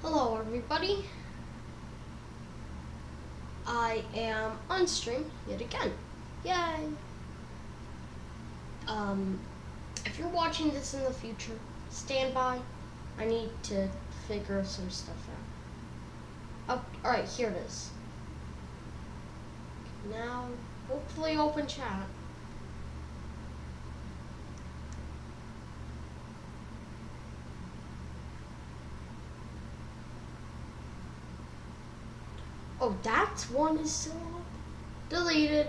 Hello everybody, I am on stream yet again. Yay! If you're watching this in the future, stand by. I need to figure some stuff out. Oh, alright, here it is. Now, hopefully open chat. Oh, that one is still up. Deleted.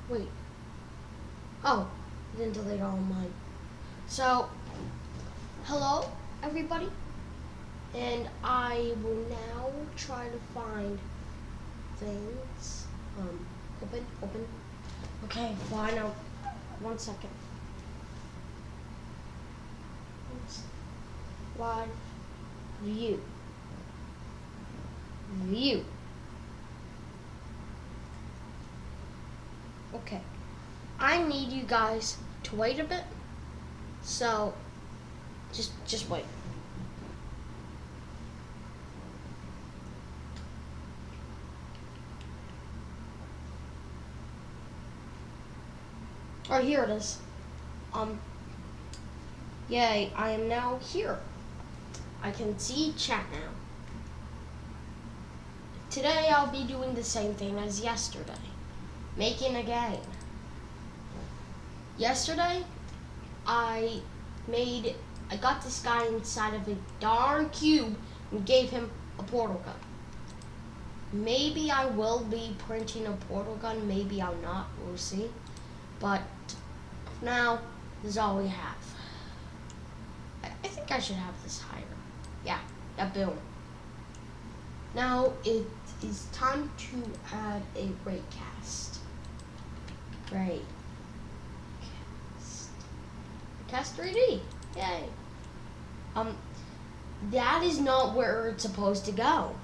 Wait. Oh, I didn't delete all of mine. So, hello everybody. And I will now try to find things. Open. Okay, fine now. 1 second. Live view. Okay. I need you guys to wait a bit. So just wait. Oh, here it is. Yay, I am now here. I can see chat now. Today I'll be doing the same thing as yesterday. Making a game. Yesterday, I got this guy inside of a darn cube and gave him a portal gun. Maybe I will be printing a portal gun, maybe I'll not, we'll see. But now, this is all we have. I think I should have this higher. Yeah, boom. Now it is time to add a raycast. Raycast 3D. Yay. That is not where it's supposed to go.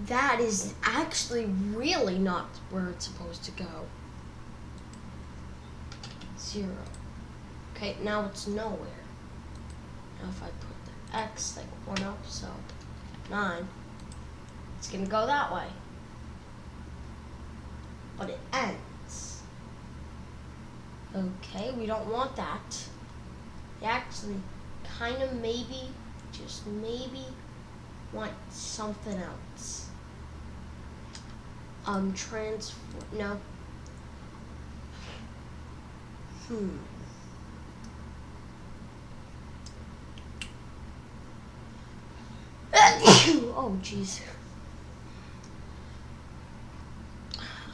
That is actually really not where it's supposed to go. 0. Okay, now it's nowhere. Now if I put the X like 1 up, so 9, it's gonna go that way. But it ends. Okay, we don't want that. We actually kind of maybe, just maybe, want something else. No. Oh, jeez.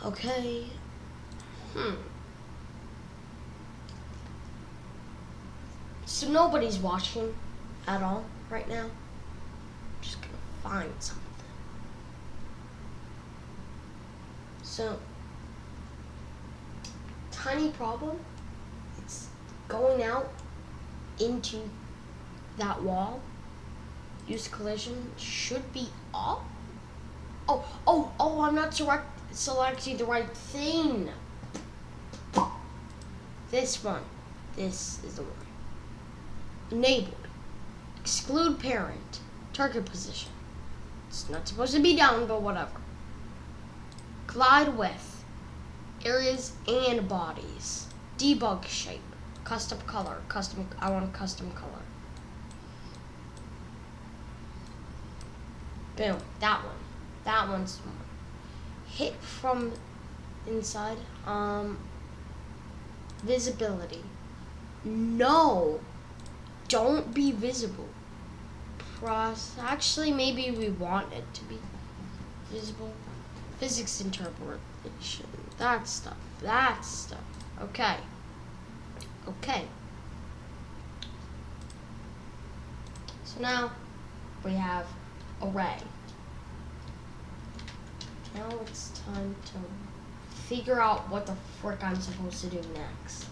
Okay. So nobody's watching at all right now. I'm just gonna find something. So, tiny problem. It's going out into that wall. Use collision should be off. Oh, I'm not selecting the right thing. This one. This is the one. Enabled. Exclude parent. Target position. It's not supposed to be down, but whatever. Glide width. Areas and bodies. Debug shape. Custom color. I want a custom color. Boom. That one. That one's one. Hit from inside. Visibility. No. Don't be visible. Actually, maybe we want it to be visible. Physics interpolation. That stuff. Okay. So now we have array. Now it's time to figure out what the frick I'm supposed to do next.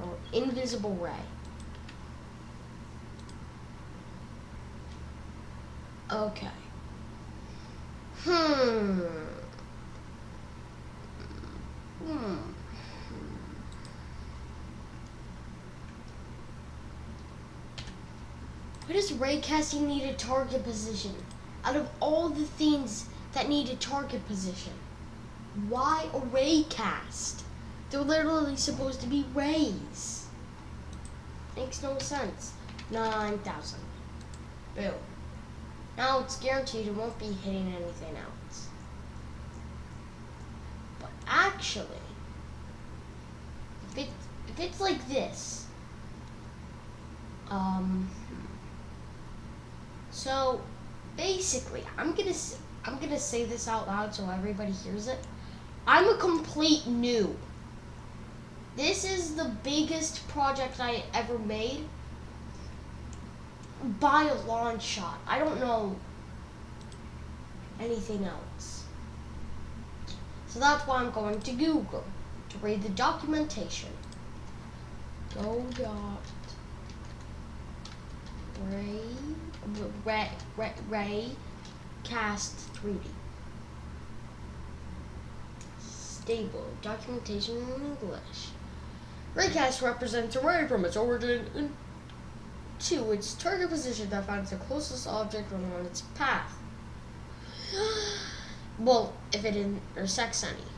Or invisible ray. Okay. does raycasting need a target position? Out of all the things that need a target position, why a raycast? They're literally supposed to be rays. Makes no sense. 9,000. Boom. Now it's guaranteed it won't be hitting anything else. But actually, if it's like this, so basically, I'm gonna say this out loud so everybody hears it. I'm a complete noob. This is the biggest project I ever made by a long shot. I don't know anything else. So that's why I'm going to Google to read the documentation. Godot Raycast 3D. Stable documentation in English. Raycast represents a ray from its origin to its target position that finds the closest object on its path. Well, if it intersects any.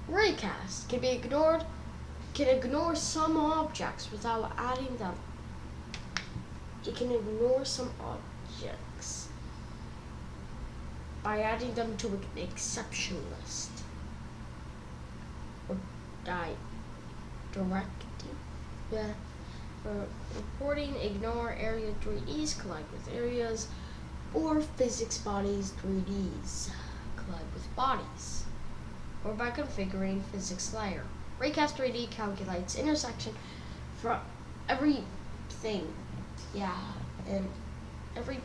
Raycast can ignore some objects without adding them. It can ignore some objects by adding them to an exception list. Or directing. Yeah. Reporting, ignore area 3Ds, collide with areas, or physics bodies 3Ds, collide with bodies, or by configuring physics layer. Raycast 3D calculates intersection for everything. Yeah, and every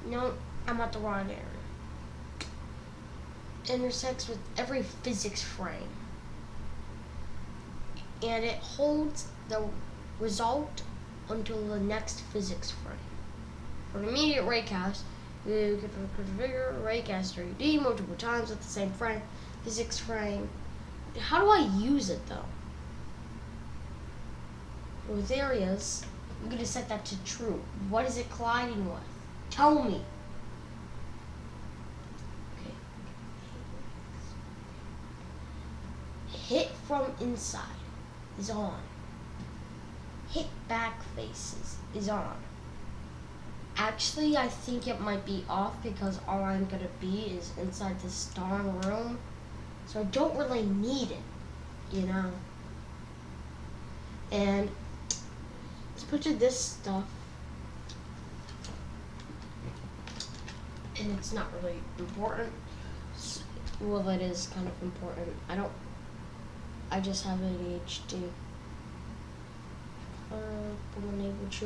no, I'm at the wrong area. Intersects with every physics frame. And it holds the result until the next physics frame. For an immediate raycast, you can configure raycast 3D multiple times at the same frame, physics frame. How do I use it though? With areas, I'm going to set that to true. What is it colliding with? Tell me. Okay. Hit from inside is on. Hit back faces is on. Actually, I think it might be off because all I'm going to be is inside this darn room. So I don't really need it, you know. And let's put in this stuff. And it's not really important. Well, it is kind of important. I just have ADHD.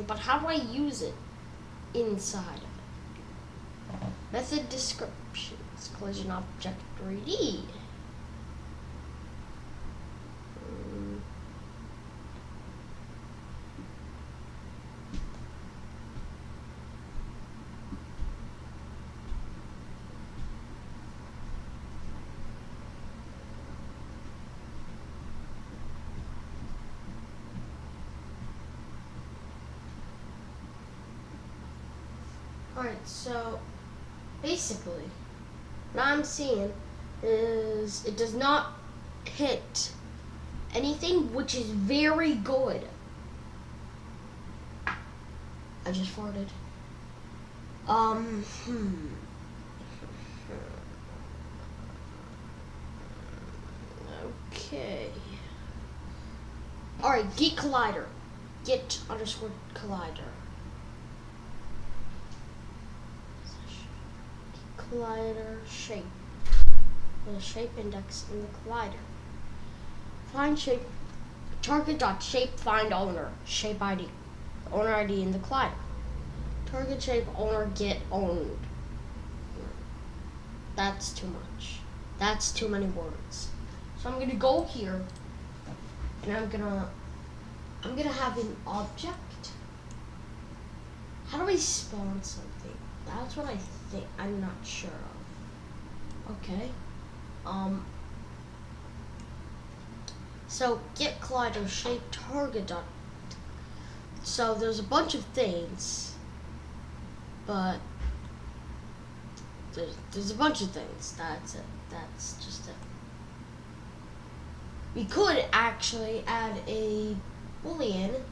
But how do I use it inside of it? Method descriptions, collision object 3D. Alright, so basically what I'm seeing is it does not hit anything, which is very good. I just farted. Okay. Alright, get collider. Get underscore collider. Collider shape. The shape index in the collider. Find shape. Target dot shape find owner. Shape ID. Owner ID in the collider. Target shape owner get owned. That's too much. That's too many words. So I'm gonna go here and I'm gonna have an object. How do I spawn something? That's what I think. I'm not sure of. Okay. So get collider shape target dot So there's a bunch of things, but there's a bunch of things. That's it. That's just it. We could actually add a boolean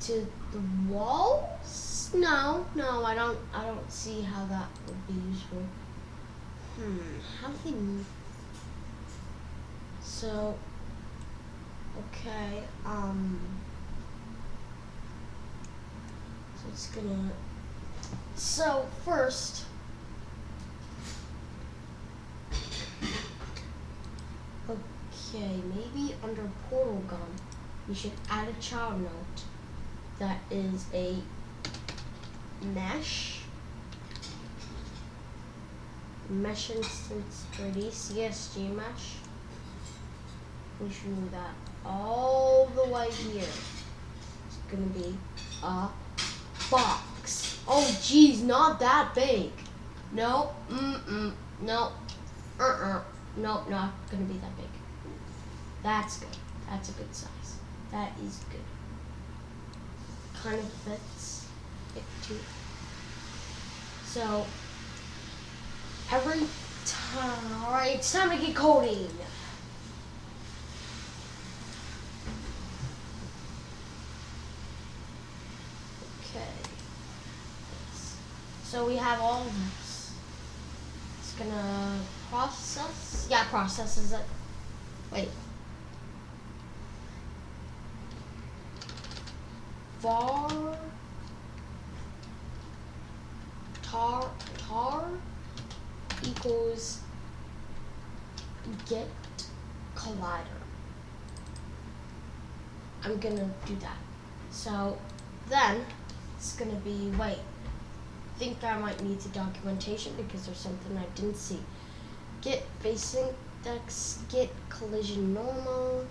to the walls. No, I don't see how that would be useful. How do they move? So, okay, so it's gonna, so first, okay, maybe under portal gun, we should add a child note that is a mesh instance 3D CSG mesh. We should move that all the way here. It's gonna be a box. Oh geez, not that big. No, no, nope, not gonna be that big. That's good. That's a good size. That is good. Kind of fits it too. So every time, all right, it's time to get coding. Okay. So we have all of this. It's gonna process. Yeah, processes it. Wait. Var tar equals get collider. I'm gonna do that. So then it's gonna be, wait, I think I might need the documentation because there's something I didn't see. Get base index, get collision normal,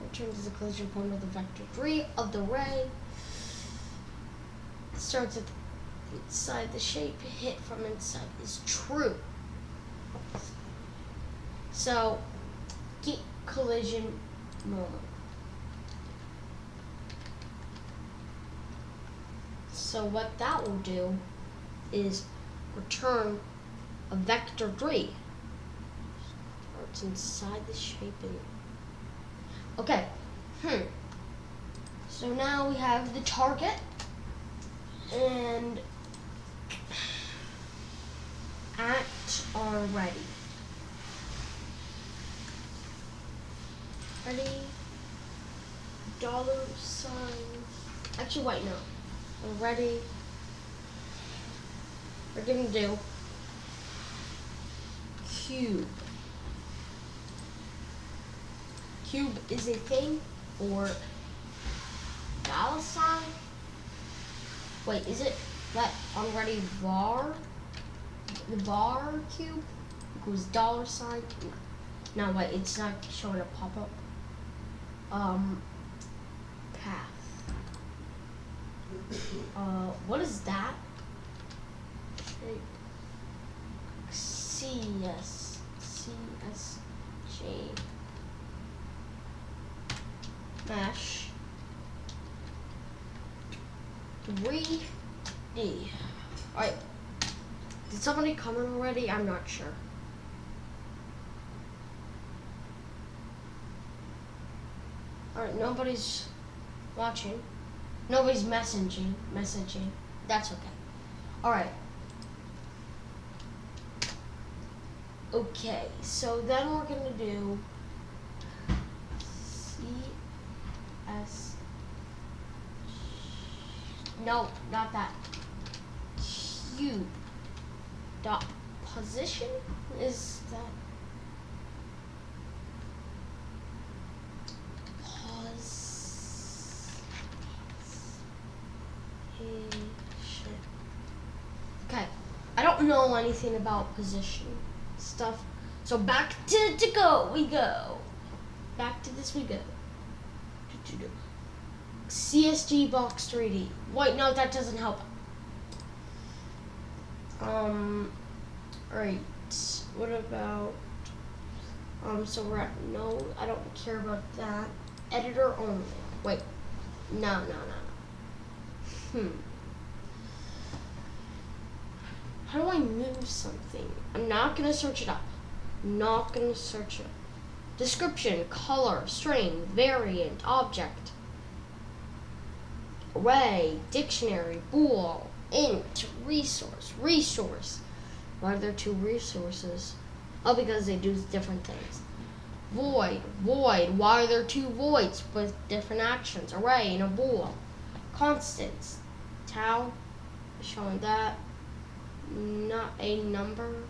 returns the collision point of the vector 3 of the ray. Starts at inside the shape, hit from inside is true. So get collision normal. So what that will do is return a vector 3. Starts inside the shape and okay. So now we have the target and at are ready. Ready, dollar sign. Actually, wait, no. We're ready. We're gonna do cube. Cube is a thing or dollar sign. Wait, is it that already var? The var cube equals dollar sign. No, wait, it's not showing a pop-up. Path. What is that? CSG mesh 3D. Alright. Did somebody comment already? I'm not sure. Alright, nobody's watching. Nobody's messaging. That's okay. Alright. Okay, so then we're gonna do CS. No, not that. Cube. Dot position is that. Okay, I don't know anything about position stuff, so back to go. We go. Back to this we go. CSG box 3D. Wait, no, that doesn't help. Right. What about? So we're at no. I don't care about that. Editor only. Wait. No. How do I move something? I'm not gonna search it up. Not gonna search it. Description, color, string, variant, object, array, dictionary, bool, int, resource. Why are there two resources? Oh, because they do different things. Void. Why are there two voids with different actions? Array and a bool. Constants. Tau, showing that. Not a number.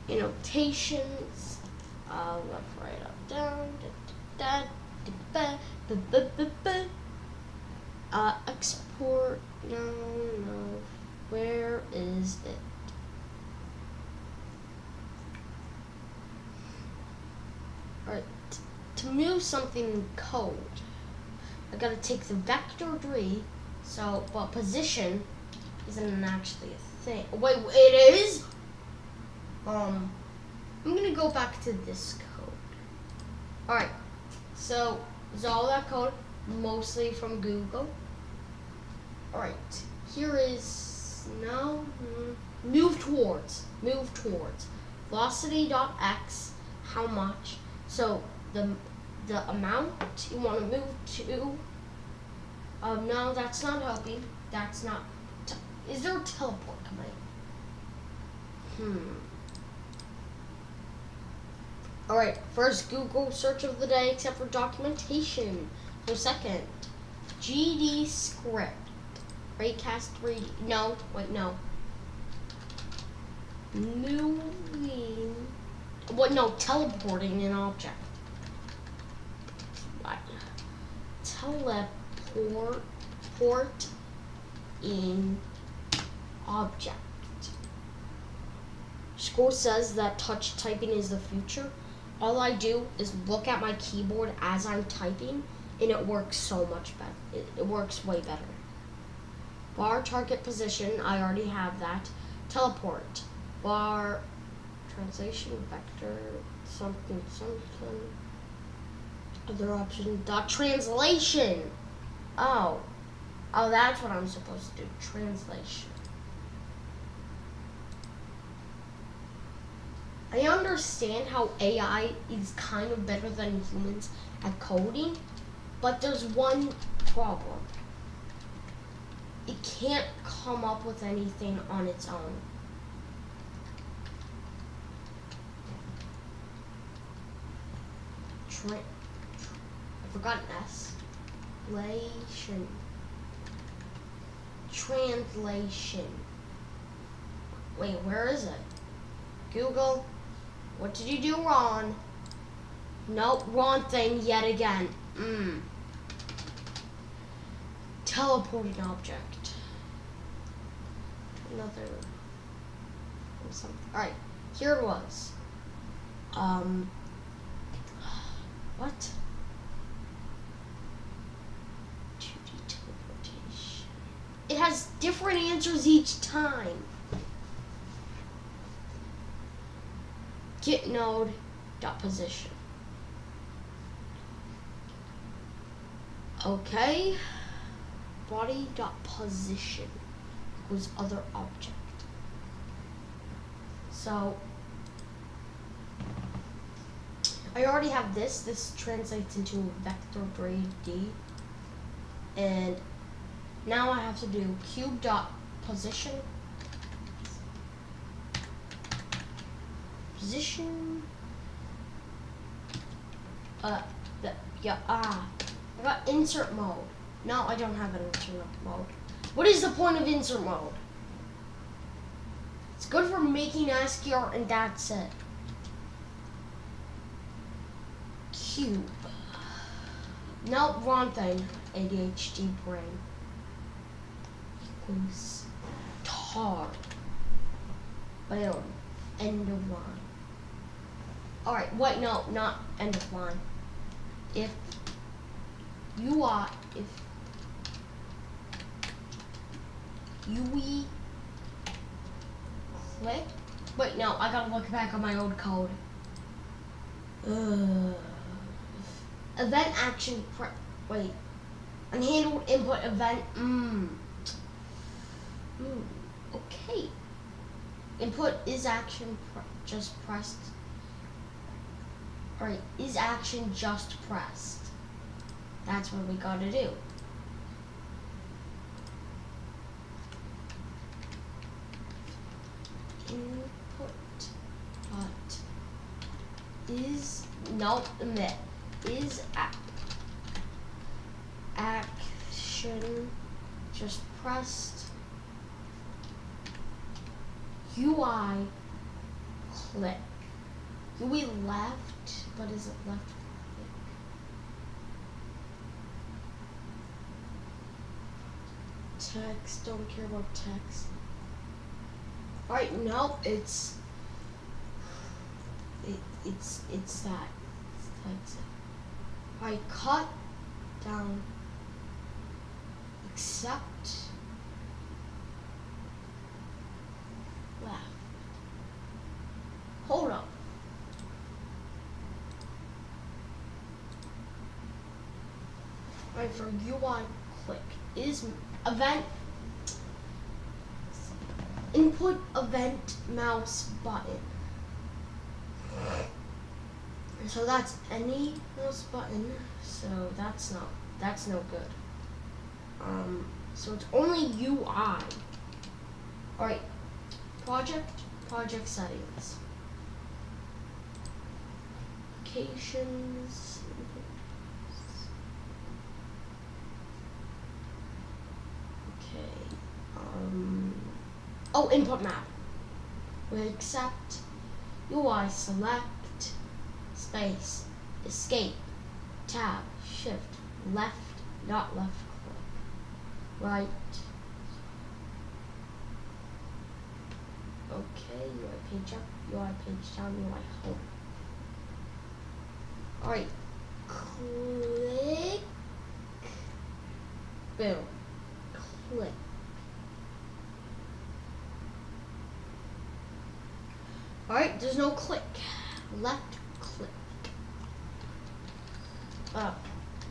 Annotations. Left, right, up, down. Export. No. Where is it? Alright, to move something in code, I gotta take the vector tree. But position isn't actually a thing. Wait, it is? I'm gonna go back to this code. Alright, so is all that code mostly from Google. Alright, here is move towards. Velocity.x, how much? So the amount you want to move to. No, that's not helping. That's not. Is there a teleport coming? Alright, first Google search of the day, except for documentation. So second, GD script. Raycast 3D. No. Moving. What? No, teleporting an object. What? Teleport in object. School says that touch typing is the future. All I do is look at my keyboard as I'm typing, and it works so much better. It works way better. Bar target position, I already have that. Teleport. Bar translation vector something. Other option. Dot translation. Oh, that's what I'm supposed to do. Translation. I understand how AI is kind of better than humans at coding, but there's one problem. It can't come up with anything on its own. I forgot an S. Translation. Wait, where is it? Google, what did you do wrong? Nope, wrong thing yet again. Teleporting object. Another something. Alright, here it was. What? 2D teleportation. It has different answers each time. Get node dot position. Okay. Body dot position equals other object. So I already have this. This translates into vector grade D. And now I have to do cube dot position. I got insert mode. No, I don't have an insert mode. What is the point of insert mode? It's good for making ASCII art and that's it. Cube. No, wrong thing. ADHD brain. Equals tar. Boom. End of line. Alright, wait, no, not end of line. If you click, wait, no, I gotta look back on my old code. Event action, wait. Unhandled input event. Okay. Input is action just pressed. Alright, is action just pressed? That's what we gotta do. Input is no emit is action just pressed. UI click. UI left, but is it left click? Text, don't care about text. Alright, no, it's that. That's it. Alright, cut down. Accept. Left. Hold up. Alright, for UI click is event input event mouse button. So that's any mouse button. So that's no good. So it's only UI. Alright. Project settings. Applications. Okay. Oh, input map. We accept UI select space escape tab shift left not left click right. Okay, UI page up, UI page down, UI home. Alright, click, boom, click. Alright, there's no click. Left click. Up,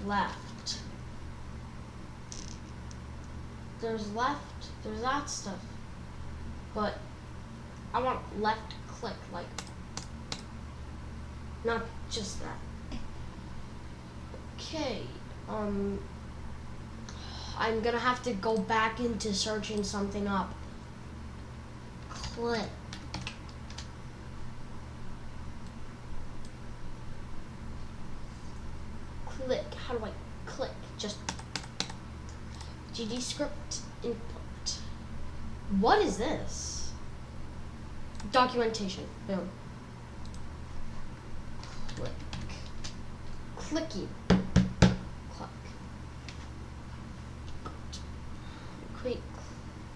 left. There's left, there's that stuff. But I want left click, like, not just that. Okay, I'm gonna have to go back into searching something up. Click. Click, how do I click? Just GD script input. What is this? Documentation, boom. Click. Clicky. Click. Create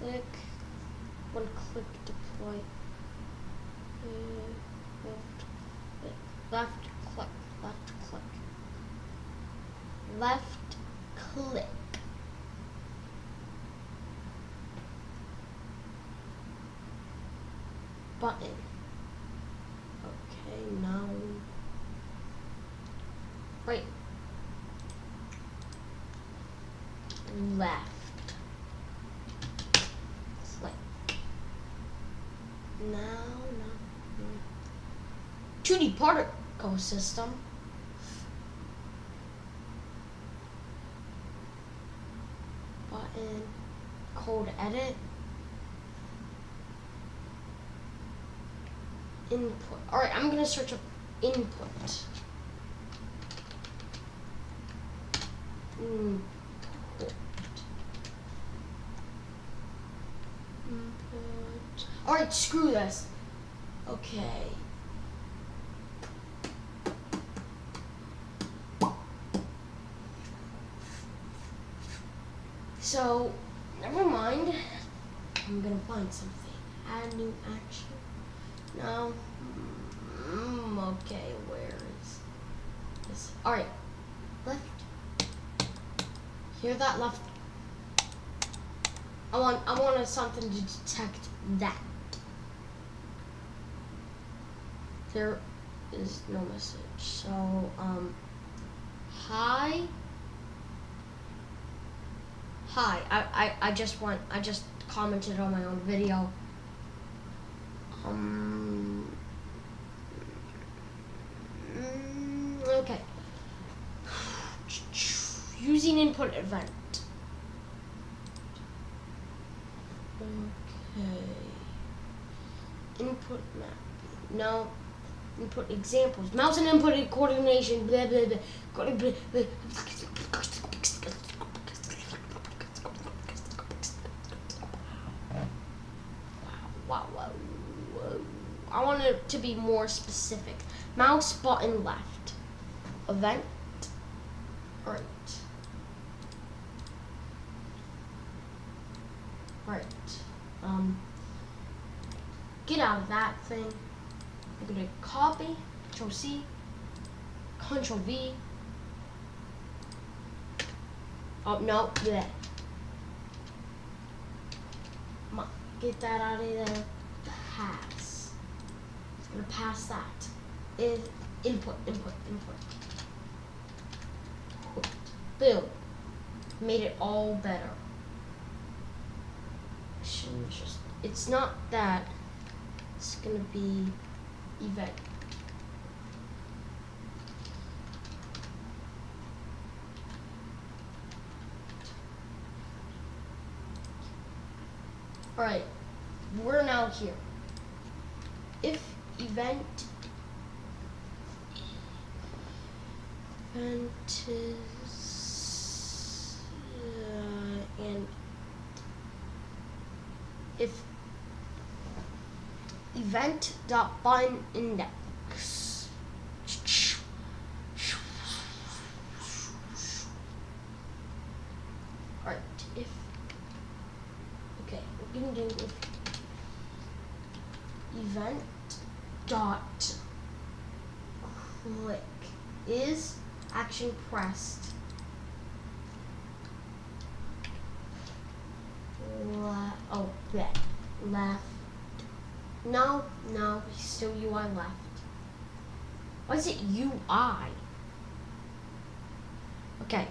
click. One click deploy. Left click. Left click. Left click. Button. Okay, now right. Left. Click. Now 2D particle system. Button. Code edit. Input. Alright, I'm gonna search up input. Input. Alright, screw this. Okay. So, never mind. I'm gonna find something. Add new action. No. Okay, where is this? Alright. Left. Hear that left? I want something to detect that. There is no message. So, hi. Hi, I just commented on my own video. Okay. Using input event. Okay. Input map. No. Input examples. Mouse and input coordination. Blah blah blah. Wow. I want it to be more specific. Mouse button left. Event. Right. Get out of that thing. I'm gonna copy, Control C, Control V. Oh no, bleh. Get that out of there. Pass. It's gonna pass that. Input. Boom. Made it all better. It's not that. It's gonna be event. Alright, we're now here. If event is and if event dot button index. Alright, if okay, we're gonna do if event dot click is action pressed left. No, still UI left. Why is it UI? Okay.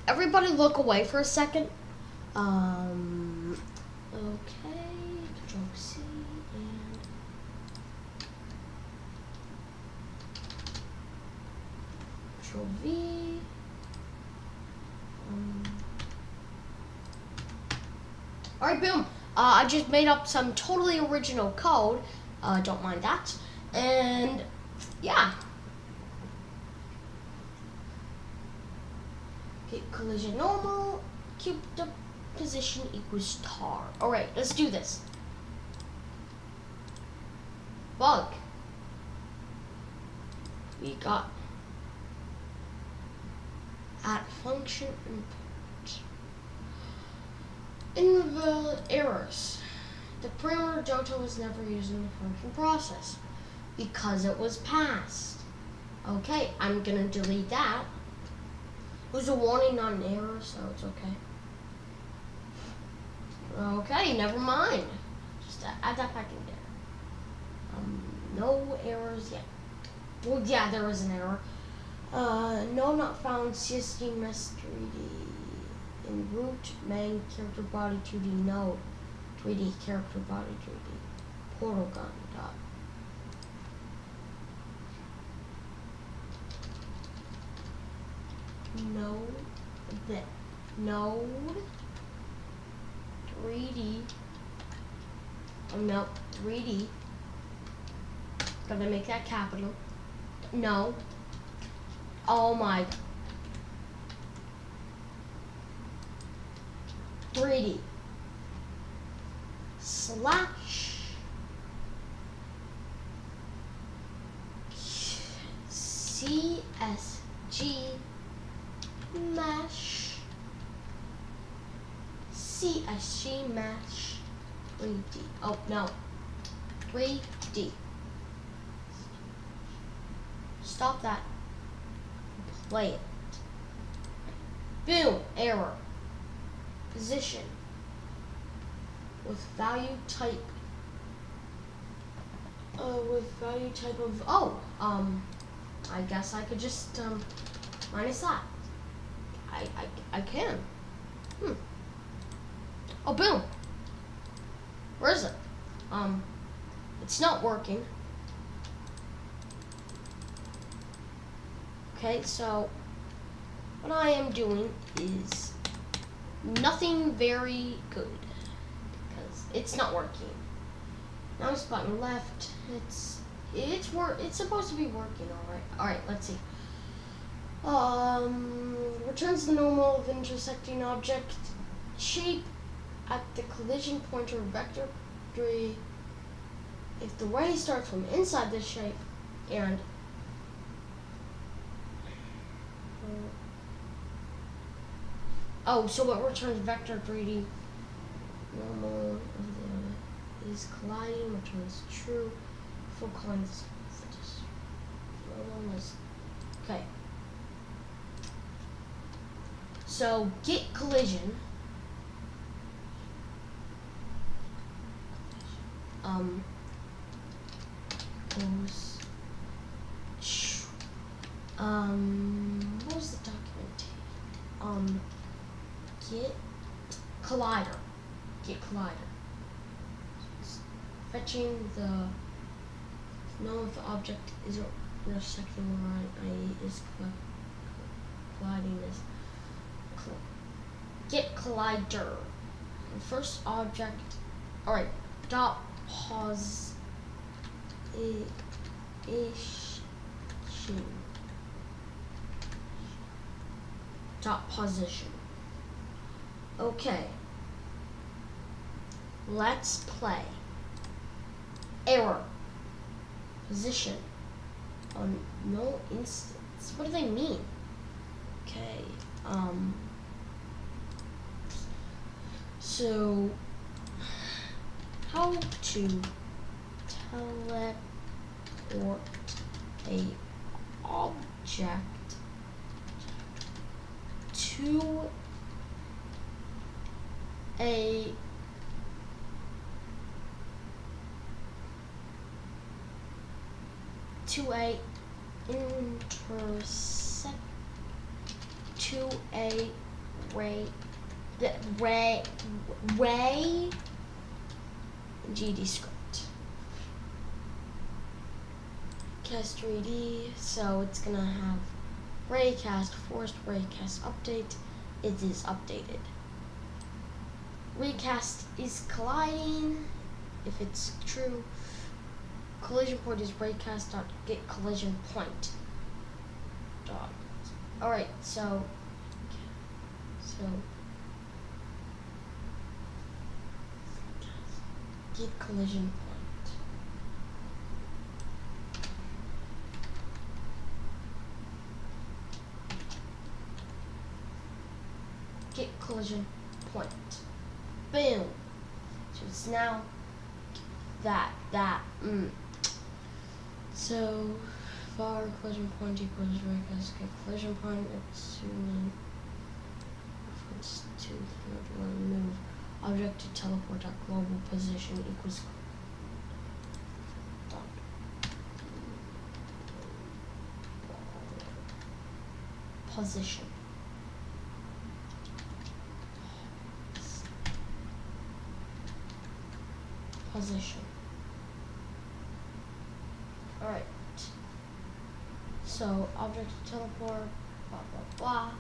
Everybody look away for a second. Okay, Control C and Control V. Alright, boom. I just made up some totally original code. Don't mind that. And yeah. Okay, collision normal. Cube the position equals tar. Alright, let's do this. Bug. We got at function input. Invalid errors. The parameter godot was never used in the function process because it was passed. Okay, I'm gonna delete that. It was a warning, not an error, so it's okay. Okay, never mind. Just add that back in there. No errors yet. Well, yeah, there was an error. No, not found. CSD mess 3D. In root, main, character body 2D node, 3D character body 3D, portal gun dot. Node 3D. No, 3D. Gotta make that capital. No. Oh my. 3D slash CSG mesh 3D. Oh no, 3D. Stop that. Play it. Boom, error. Position with value type of I guess I could just minus that. I can. Oh, boom. Where is it? It's not working. Okay, so what I am doing is nothing very good because it's not working. Now it's button left. It's supposed to be working, all right, let's see. Returns the normal of intersecting object shape at the collision point or vector 3 if the ray starts from inside the shape and so it returns vector 3D normal of the is colliding, returns true. Full calling this normal is okay. So get collision. Goes. What was the document? Get collider. Get collider. It's fetching the know if the object is intersecting line, i.e. is colliding is get collider. The first object. All right. Dot pause. Dot position. Okay. Let's play. Error. Position. On no instance. What do they mean? Okay. So how to teleport a object to a intersect to a ray GD script. Cast 3D, so it's gonna have raycast, forced raycast update. It is updated. Raycast is colliding. If it's true, collision point is raycast dot get collision point. Dot. All right, so get collision point. Get collision point. Boom. So it's now that. So far collision point equals raycast get collision point. Assuming reference to the move object to teleport at global position equals dot. Position. Position. Alright. So object to teleport, blah blah blah.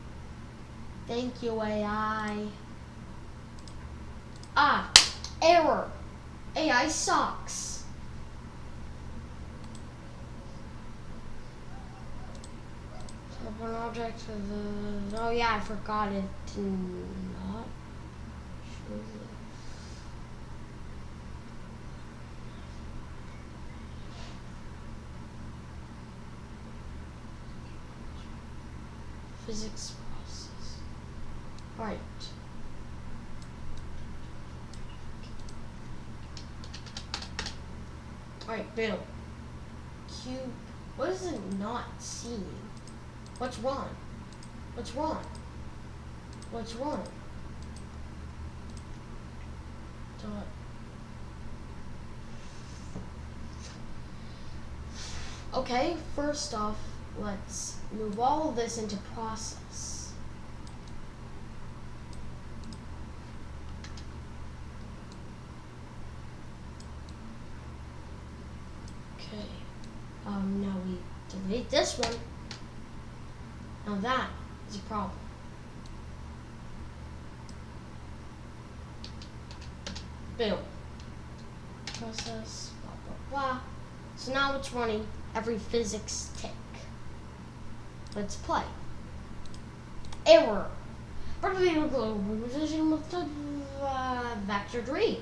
Thank you, AI. Error. AI sucks. Teleport object to the. Oh yeah, I forgot it to not show the. Physics process. Alright. Alright, boom. Cube. What is it not seeing? What's wrong? What's wrong? What's wrong? Dot. Okay, first off, let's move all of this into process. Delete this one. Now that is a problem. Boom. Process, blah, blah, blah. So now it's running every physics tick. Let's play. Error. Position with the vector 3.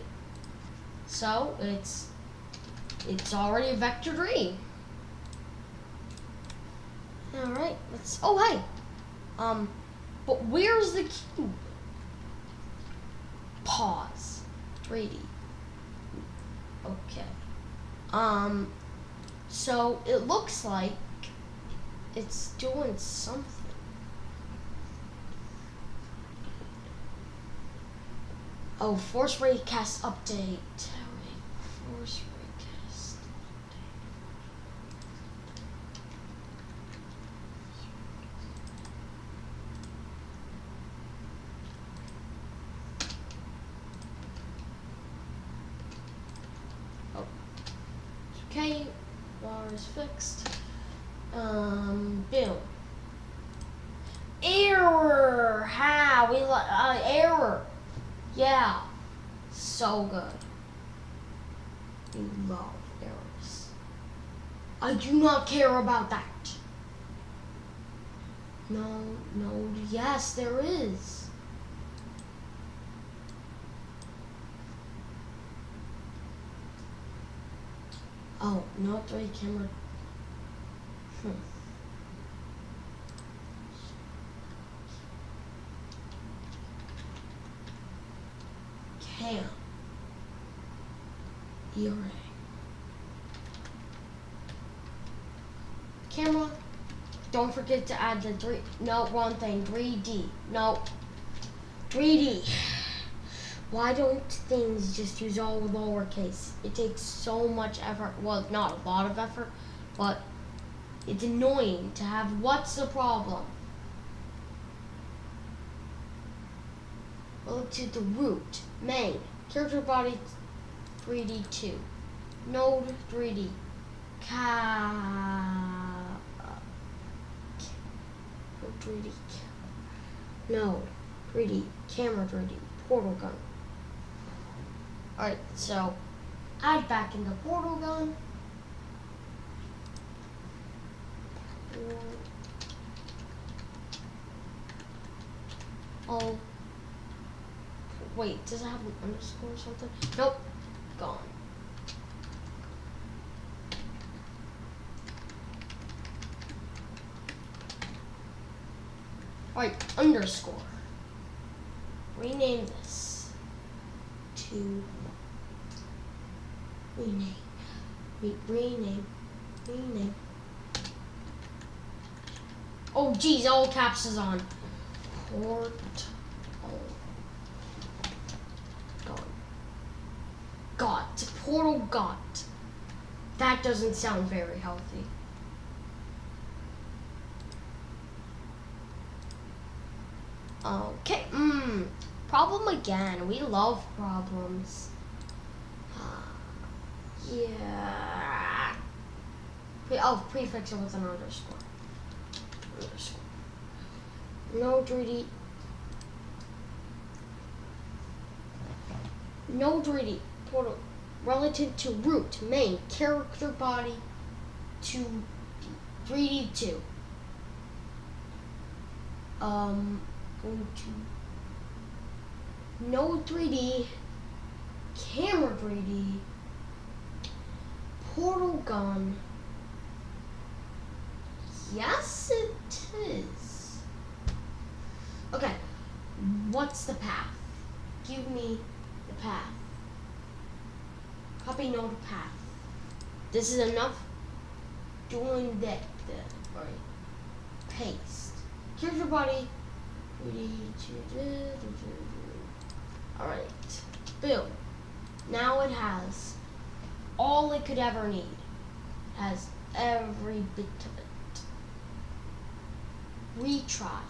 So it's already a vector 3. Alright, let's hey. But where's the cube? Pause. 3D. Okay. So it looks like it's doing something. Oh, force raycast update. Force raycast update. Oh. Okay, bar is fixed. Boom. Error. How we error. Yeah, so good. We love errors. I do not care about that. No, yes, there is. Oh, no 3 camera. Cam. ERA. Camera. Don't forget to add the 3. No, wrong thing. 3D. No. 3D. Why don't things just use all lowercase? It takes so much effort. Well, not a lot of effort, but it's annoying to have. What's the problem? Go to the root, main, character body 3D2, node 3D, node 3D, camera 3D, portal gun. Alright, so add back in the portal gun. Oh. Wait, does it have an underscore or something? Nope. Gone. Alright, underscore. Rename this to rename. Oh geez, all caps is on. Port. Portal got. That doesn't sound very healthy. Okay, problem again. We love problems. Yeah. Prefix it with an underscore. No 3D. No 3D. Portal. Relative to root, main, character body, 3D2. Go to node 3D, camera 3D, portal gun. Yes, it is. Okay, what's the path? Give me the path. Copy node path. This is enough. Doing that. Alright. Paste. Character body. Alright. Boom. Now it has all it could ever need. It has every bit of it. Retry.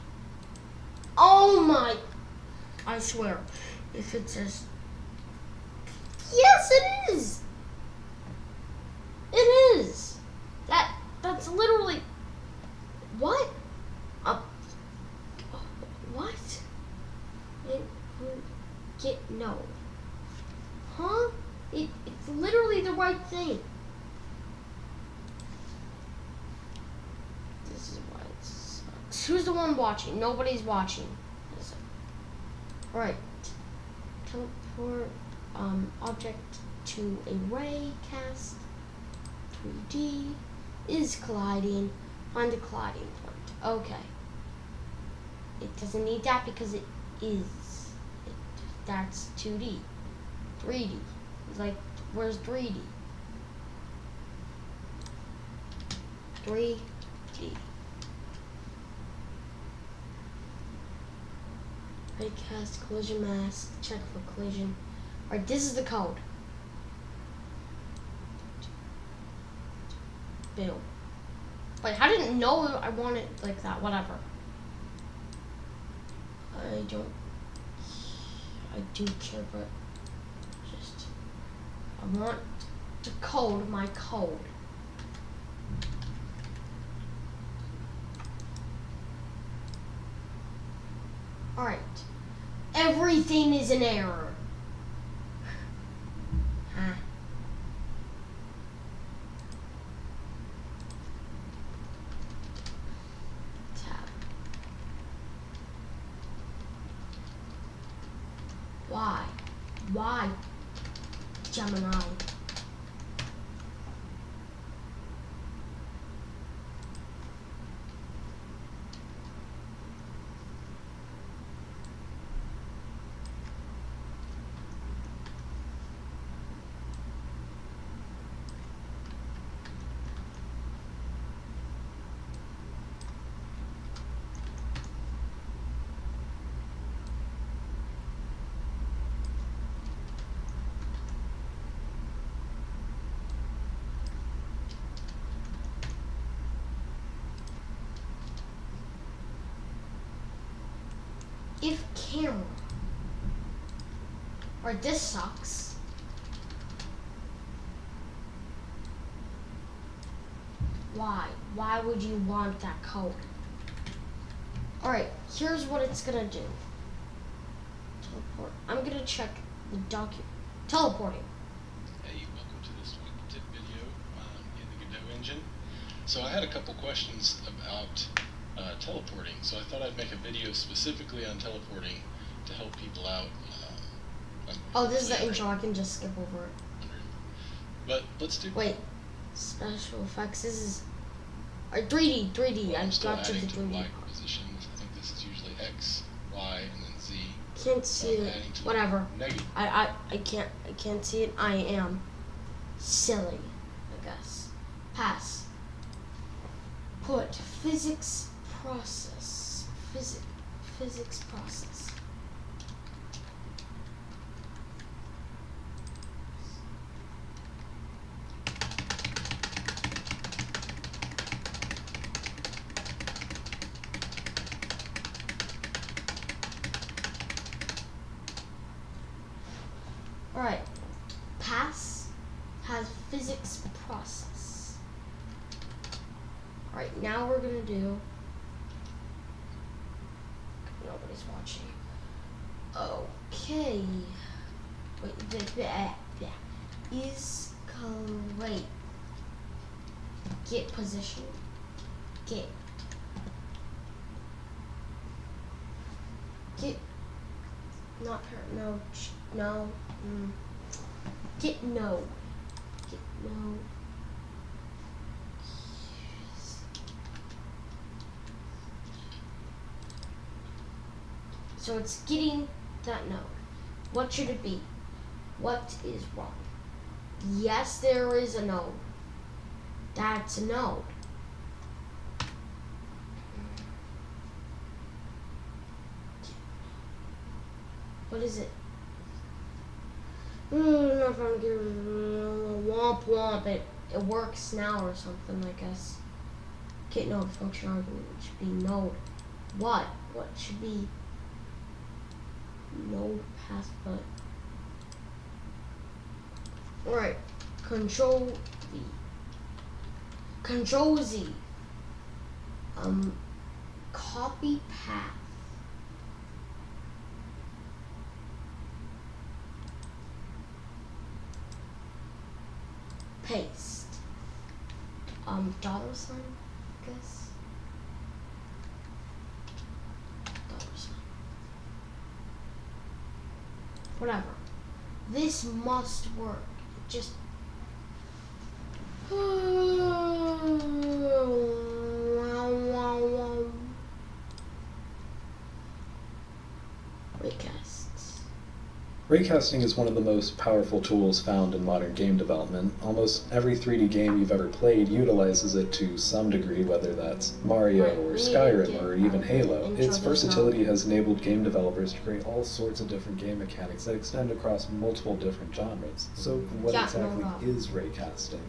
Oh my. I swear. If it says. Yes, it is. It is. That's literally what? What? Get no. Huh? It's literally the right thing. This is why it sucks. Who's the one watching? Nobody's watching. Alright. Teleport object to array cast 3D is colliding. Find the colliding point. Okay. It doesn't need that because it is. That's 2D. 3D. It's like, where's 3D? 3D. Right, cast collision mask. Check for collision. Alright, this is the code. Boom. Wait, I didn't know I wanted it like that. Whatever. I do care, but just I want to code my code. Alright. Everything is an error. Huh. Tab. Why? Why, Gemini? If camera, or this sucks. Why? Why would you want that code? Alright, here's what it's gonna do. Teleport. I'm gonna check the document. Teleporting. Hey, welcome to this week tip video in the Godot engine. So I had a couple questions about teleporting, so I thought I'd make a video specifically on teleporting to help people out. Oh, this is the intro. I can just skip over it. But let's do. Wait, special effects. This is 3D. 3D. Well, I got to the to 3D. Y positions. I think this is usually X, Y, and then Z. Can't see it. Whatever. Negative. I can't see it. I am silly, I guess. Pass. Put physics process. Physics process. Alright. Pass has physics process. Alright, now we're gonna do. Nobody's watching. Okay. Wait, is correct. Get position. Get. Not her. No. No. Get no. Get no. So it's getting that node. What should it be? What is wrong? Yes, there is a node. That's a node. What is it? Not from womp womp. It works now or something, I guess. Get node function argument should be node. What? What should be node path but alright. Control V. Control Z. copy path. Paste. Dollar sign, I guess. Dollar sign. Whatever. This must work. Just. Recasts. Raycasting is one of the most powerful tools found in modern game development. Almost every 3D game you've ever played utilizes it to some degree, whether that's Mario or Skyrim or even Halo. Its versatility has enabled game developers to create all sorts of different game mechanics that extend across multiple different genres. So what exactly is raycasting?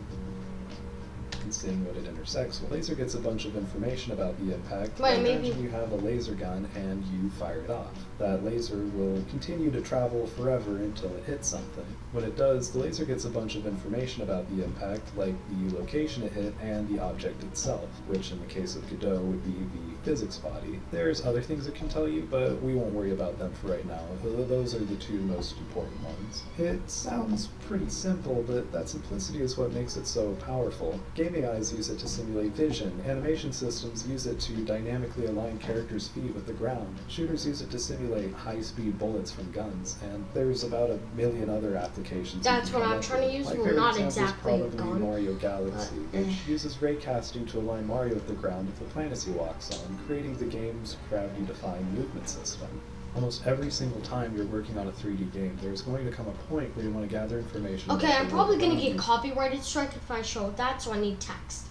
And seeing what it intersects. Well, laser gets a bunch of information about the impact. Imagine you have a laser gun and you fire it off. That laser will continue to travel forever until it hits something. When it does, the laser gets a bunch of information about the impact, like the location it hit and the object itself, which in the case of Godot would be the physics body. There's other things it can tell you, but we won't worry about them for right now. Those are the two most important ones. It sounds pretty simple, but that simplicity is what makes it so powerful. Gaming eyes use it to simulate vision. Animation systems use it to dynamically align characters' feet with the ground. Shooters use it to simulate high-speed bullets from guns, and there's about a million other applications. That's what I'm trying to use. My well, favorite not example exactly is probably Mario Galaxy, which uses raycasting to align Mario with the ground with the planet he walks on, creating the game's gravity-defying movement system. Almost every single time you're working on a 3D game, there's going to come a point where you want to gather information. Okay, I'm probably going to get copyrighted strike if I show that, so I need text.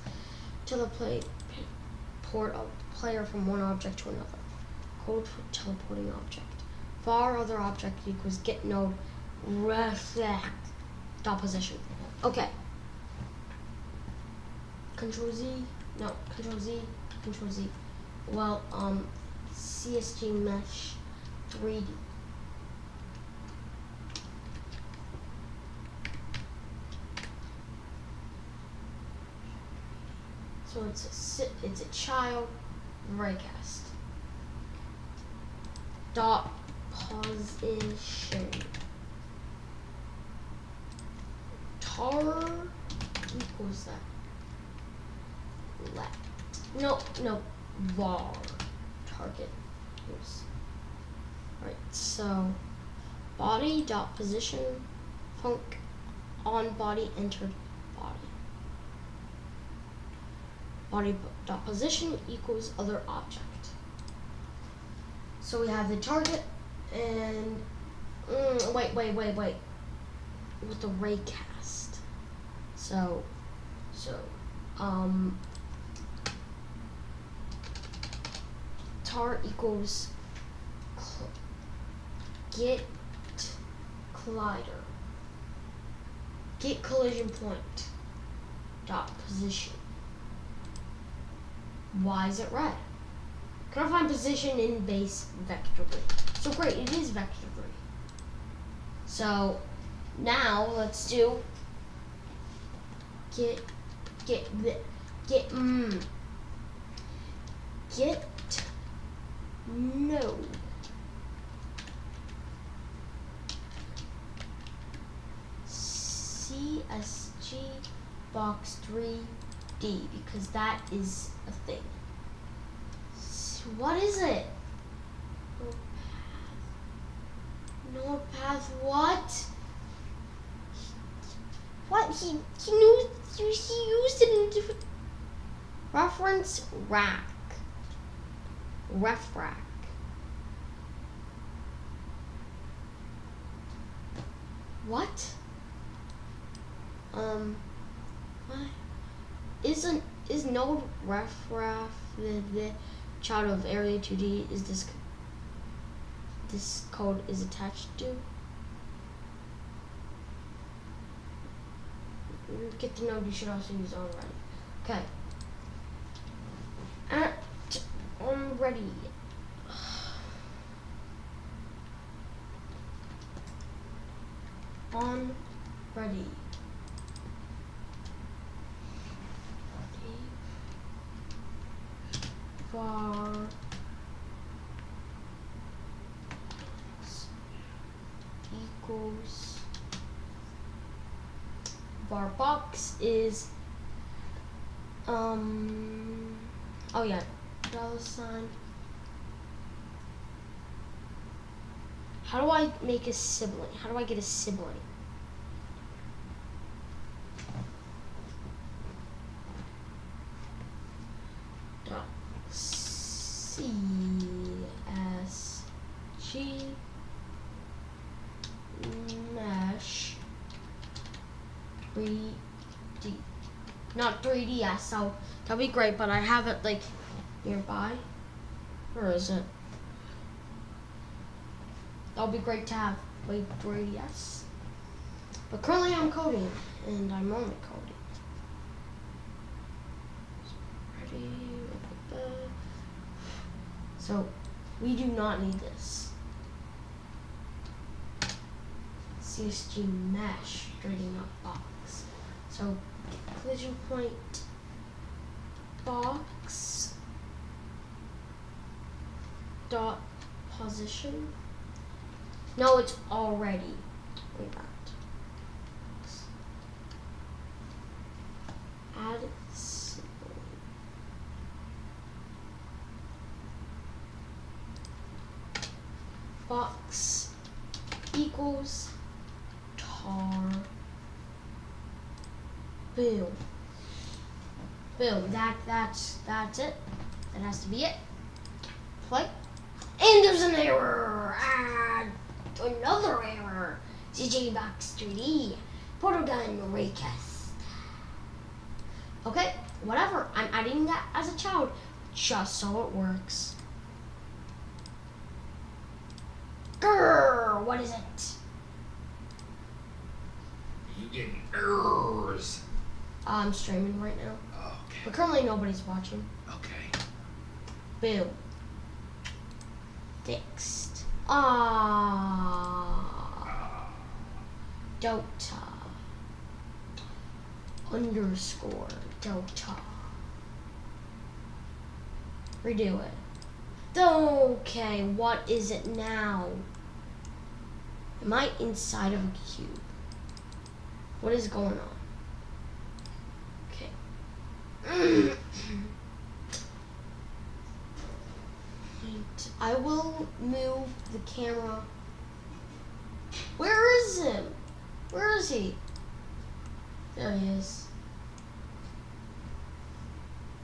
Teleport a player from one object to another. Code for teleporting object. Var other object equals get node reflect dot position. Okay. Control Z. No, Control Z. Control Z. Well, CSG mesh 3D. So it's a child raycast. Dot position. Tar equals that. Left. No. Var. Target. Oops. Right, so body dot position func on body entered body. Body dot position equals other object. So we have the target and wait. With the raycast. So tar equals get collider. Get collision point dot position. Why is it red? Can I find position in base vector 3? So great, it is vector 3. So now let's do get node. CSG box 3D because that is a thing. So what is it? Node path. What? What? He knew. He used it in different reference rack. Ref rack. What? What? Is node ref the child of area 2D? Is this code is attached to? Get the node you should also use on ready. Okay. On ready. On ready. var equals var box is oh yeah, $. How do I make a sibling? How do I get a sibling? Dot CSG mesh 3D. Not 3DS, so that'll be great, but I have it like nearby. Where is it? That'll be great to have like 3DS. But currently I'm coding, and I'm only coding. Ready? So we do not need this. CSG mesh straighten up box. So collision point box dot position. No, it's already. Wait that. Add sibling. Box equals tar. Boom. Boom. That's it. That has to be it. Play. And there's an error. Another error. CJ Box 3D. Portal gun recast. Okay, whatever. I'm adding that as a child just so it works. Grrr, what is it? You getting errors? I'm streaming right now. Okay. But currently nobody's watching. Okay. Boom. Fixed. Dota. Underscore Dota. Redo it. Okay, what is it now? Am I inside of a cube? What is going on? Okay. Wait, I will move the camera. Where is him? Where is he? There he is.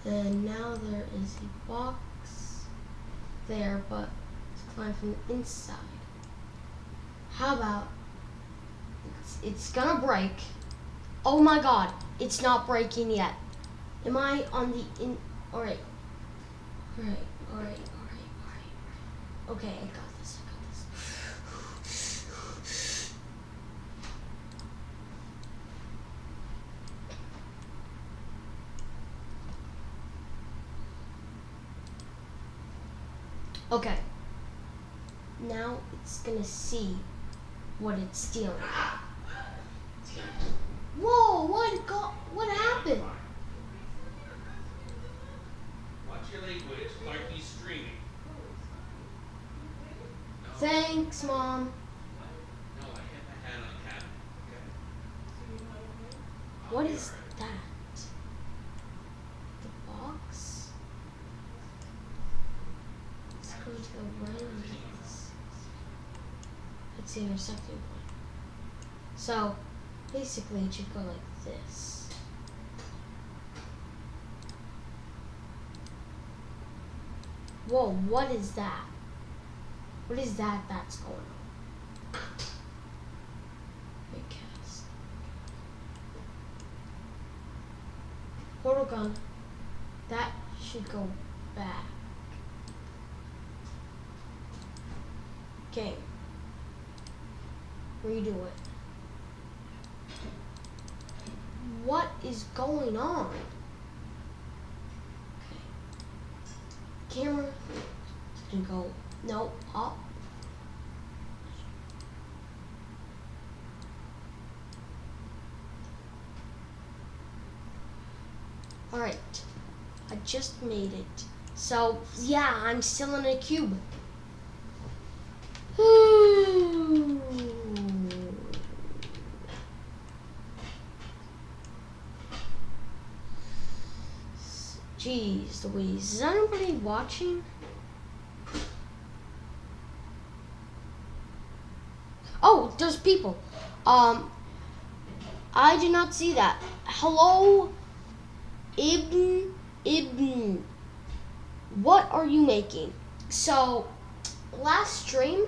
And now there is a box there, but it's climbing from the inside. How about it's gonna break? Oh my god, it's not breaking yet. Am I on the in? Alright. Alright. Okay, I got this. Okay. Now it's gonna see what it's stealing. Whoa! What happened? Watch your language, like he's streaming. Thanks, Mom. No, I have my hand on the cabinet. Okay. What is that? The box? Let's go to the right. Let's see our second one. So, basically it should go like this. Whoa, what is that? What is that that's going on? Recast. Portal gun. That should go back. Game. Redo it. What is going on? Okay. Camera can go up. Alright. I just made it So yeah, I'm still in a cube. Jeez Louise, is anybody watching? Oh, there's people. I did not see that. Hello, Ibn. What are you making? So, last stream,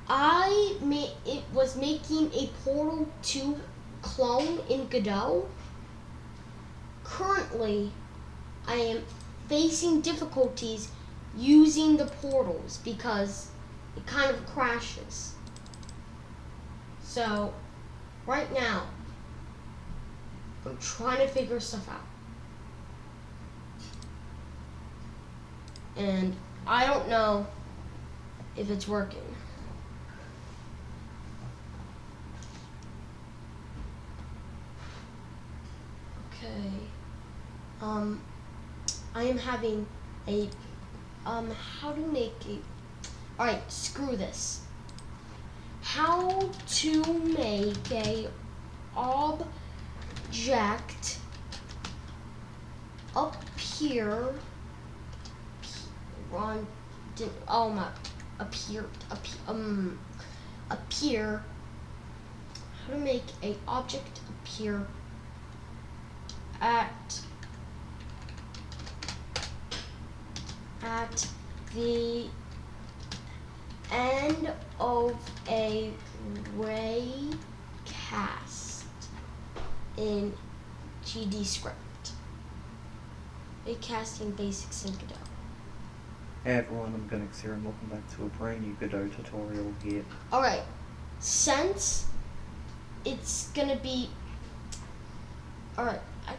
it was making a Portal 2 clone in Godot. Currently, I am facing difficulties using the portals because it kind of crashes. So, right now, I'm trying to figure stuff out. And I don't know if it's working. Okay. I am having a, how to make a, alright, screw this. How to make a object appear, appear, how to make a object appear at the end of a raycast in GD script. Raycasting basics in Godot. Hey everyone, I'm Gunix here and welcome back to a brand new Godot tutorial here. Alright, since it's gonna be, alright, I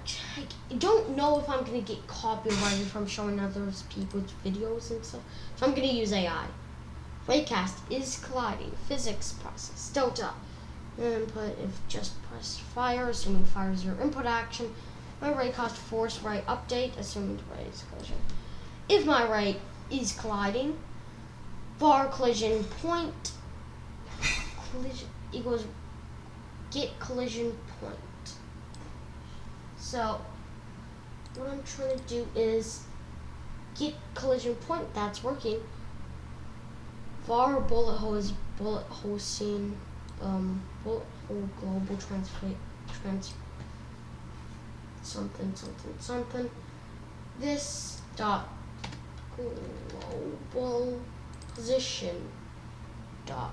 don't know if I'm gonna get copyrighted from showing other people's videos and stuff, so I'm gonna use AI. Raycast is colliding, physics process, delta, input if just press fire, assuming fire is your input action, my raycast force ray update, assuming the ray is collision. If my ray is colliding, var collision point, collision equals get collision point. So, what I'm trying to do is get collision point, that's working. Var bullet hole scene, bullet hole global something. This dot global position dot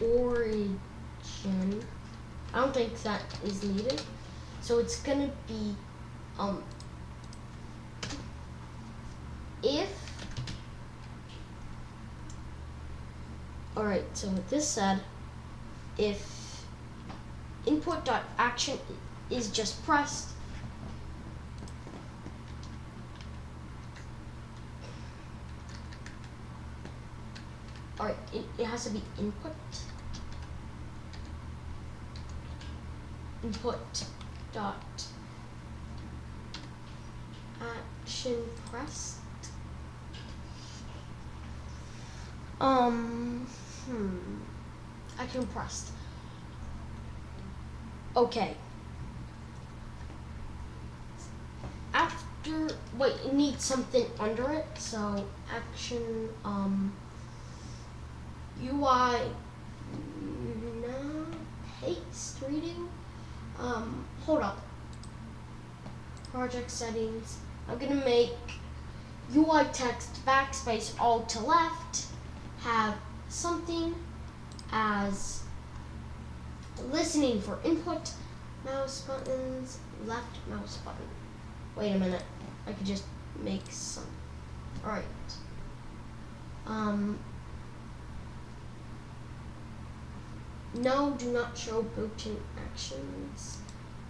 origin. I don't think that is needed. So it's gonna be if, alright, so with this said, if input.action is just pressed, alright, it has to be input dot action pressed. Action pressed. Okay. After, wait, it needs something under it, so action, UI, no, paste, redo, hold up. Project settings, I'm gonna make UI text backspace alt to left, have something as listening for input, mouse buttons, left mouse button. Wait a minute, I could just make some, alright. No, do not show built-in actions.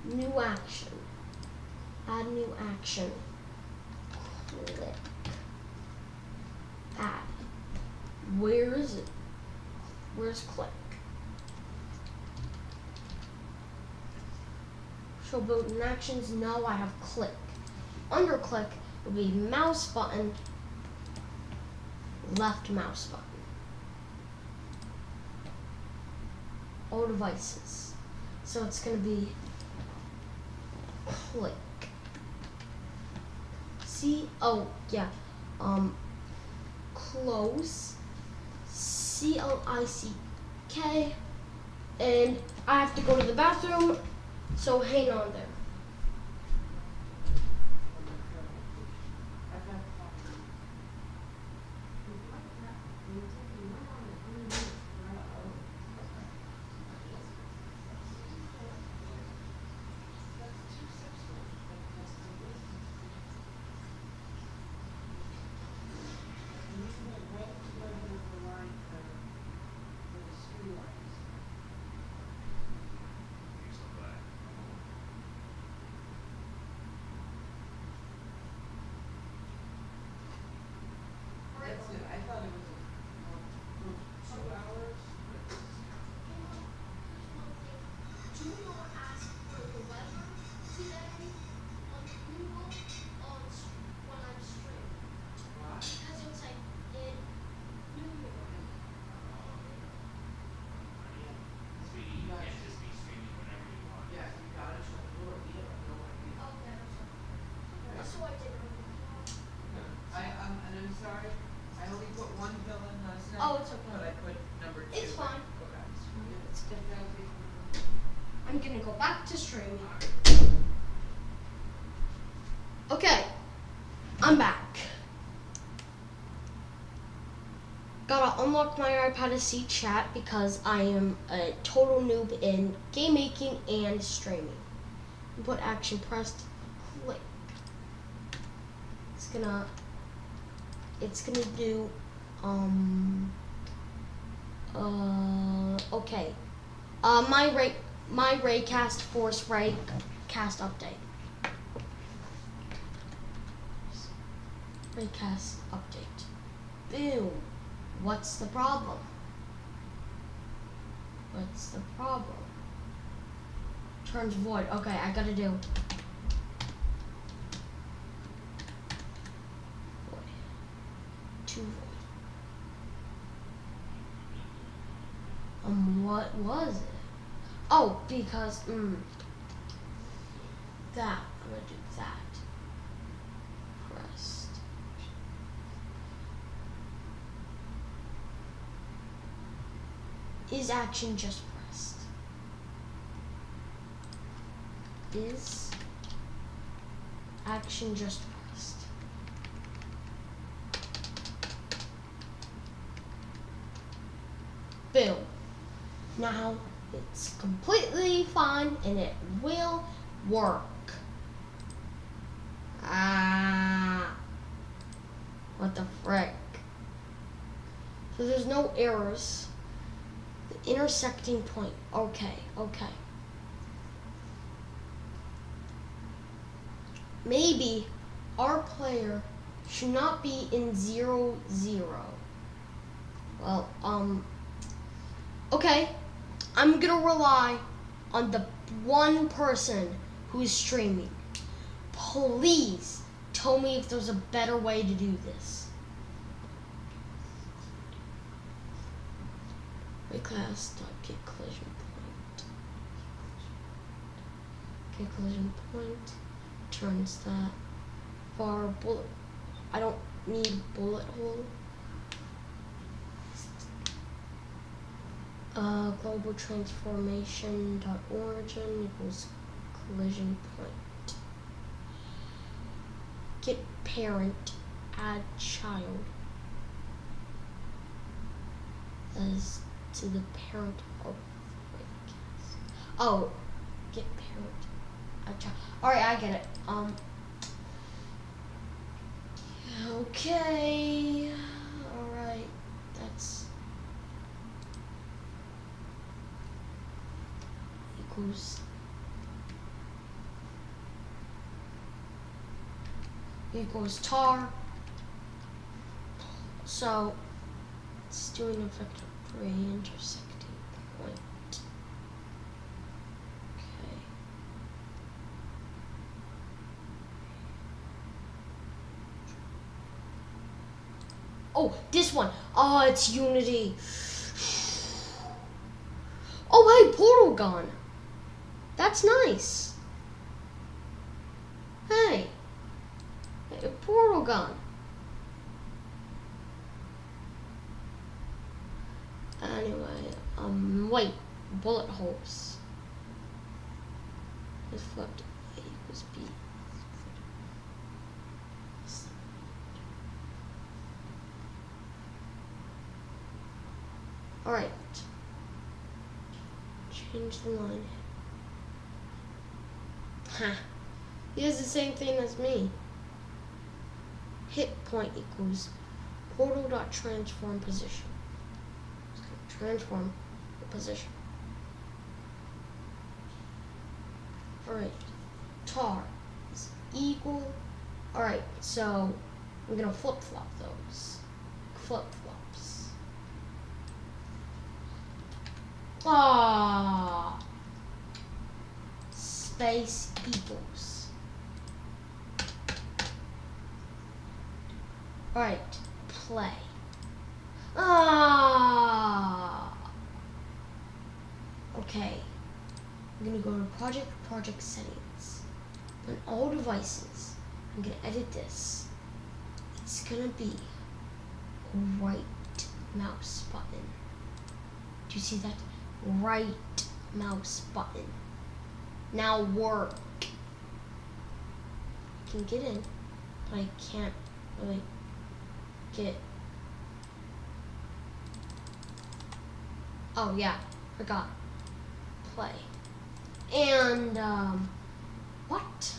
New action. Add new action. Click. Add. Where is it? Where's click? So button actions, no, I have click. Under click would be mouse button, left mouse button. All devices. So it's gonna be click. See, oh yeah, close, CLICK, and I have to go to the bathroom, so hang on there. That's it. I thought it was 2 hours. Do not ask for the weather today on Google when I'm streaming. Why? Because it's like in New York. Sweetie, you can't just be streaming whenever you want. Yeah, you got it. Shut the door. We have no idea. Oh, yeah, that's what I did. And I'm sorry. I only put one bill in last night. Oh, it's okay. But I put number 2. It's fine. Okay. It's good. I'm gonna go back to streaming. Okay, I'm back. Gotta unlock my iPad to see chat because I am a total noob in game making and streaming. Input action pressed, click. It's gonna do, okay. My Raycast Force Raycast update. Raycast update. Boom. What's the problem? What's the problem? Turns void. Okay, I gotta do. Void. To void. What was it? Oh, because, that. I'm gonna do that. Pressed. Is action just pressed? Is action just pressed? Boom. Now it's completely fine and it will work. What the frick? So there's no errors. The intersecting point. Okay. Maybe our player should not be in 0-0. Well, okay. I'm gonna rely on the one person who is streaming. Please tell me if there's a better way to do this. Reclass.get collision point. Okay, collision point turns that far bullet. I don't need bullet hole. Global transformation dot origin equals collision point. Get parent, add child as to the parent of Raycast. Oh, get parent, add child. All right, I get it. Okay. All right, that's equals tar. So it's doing a vector for a intersecting point. Okay. Oh, this one. Oh, it's Unity. Oh, hey, portal gun. That's nice. Hey, a portal gun. Anyway, wait, bullet holes. Is flipped A equals B. Alright. Change the line. Ha. He has the same thing as me. Hit point equals portal.transform position. It's gonna transform the position. Alright. Tar is equal. Alright, so I'm gonna flip flop those. Flip flops. Ah. Space equals. Alright, play. Ah. Okay. I'm gonna go to project settings. On all devices, I'm gonna edit this. It's gonna be right mouse button. Do you see that? Right mouse button. Now work. I can get in, but I can't really get. Oh yeah, forgot. Play. And what?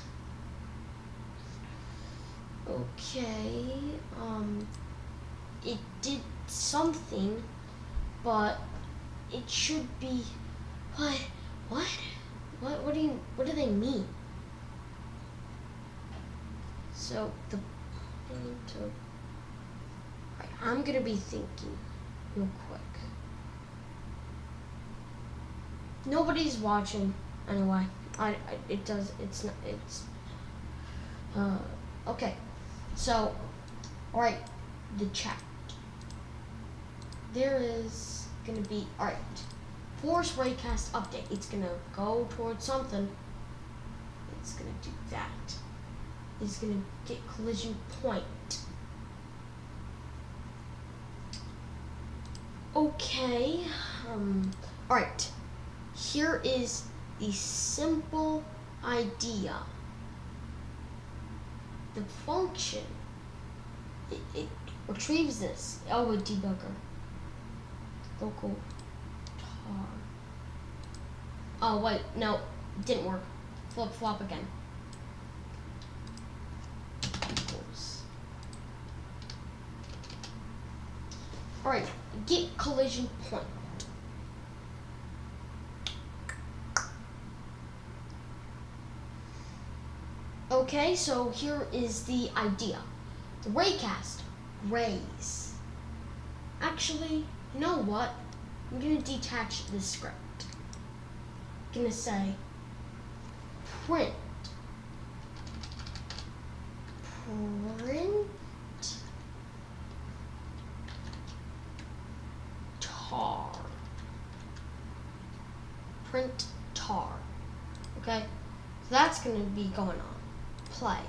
Okay, it did something, but it should be what? What do they mean? So the right, I'm gonna be thinking real quick. Nobody's watching anyway. Okay. So, alright, the chat. There is gonna be, alright, Force Raycast update. It's gonna go towards something. It's gonna do that. It's gonna get collision point. Okay, alright. Here is the simple idea. The function, it retrieves this. Oh, a debugger. Local tar. Oh, wait, no, it didn't work. Flip flop again. Equals. Alright, get collision point. Okay, so here is the idea. The raycast, rays. Actually, you know what? I'm gonna detach this script. I'm gonna say print tar. Print tar. Okay? So that's gonna be going on. Play.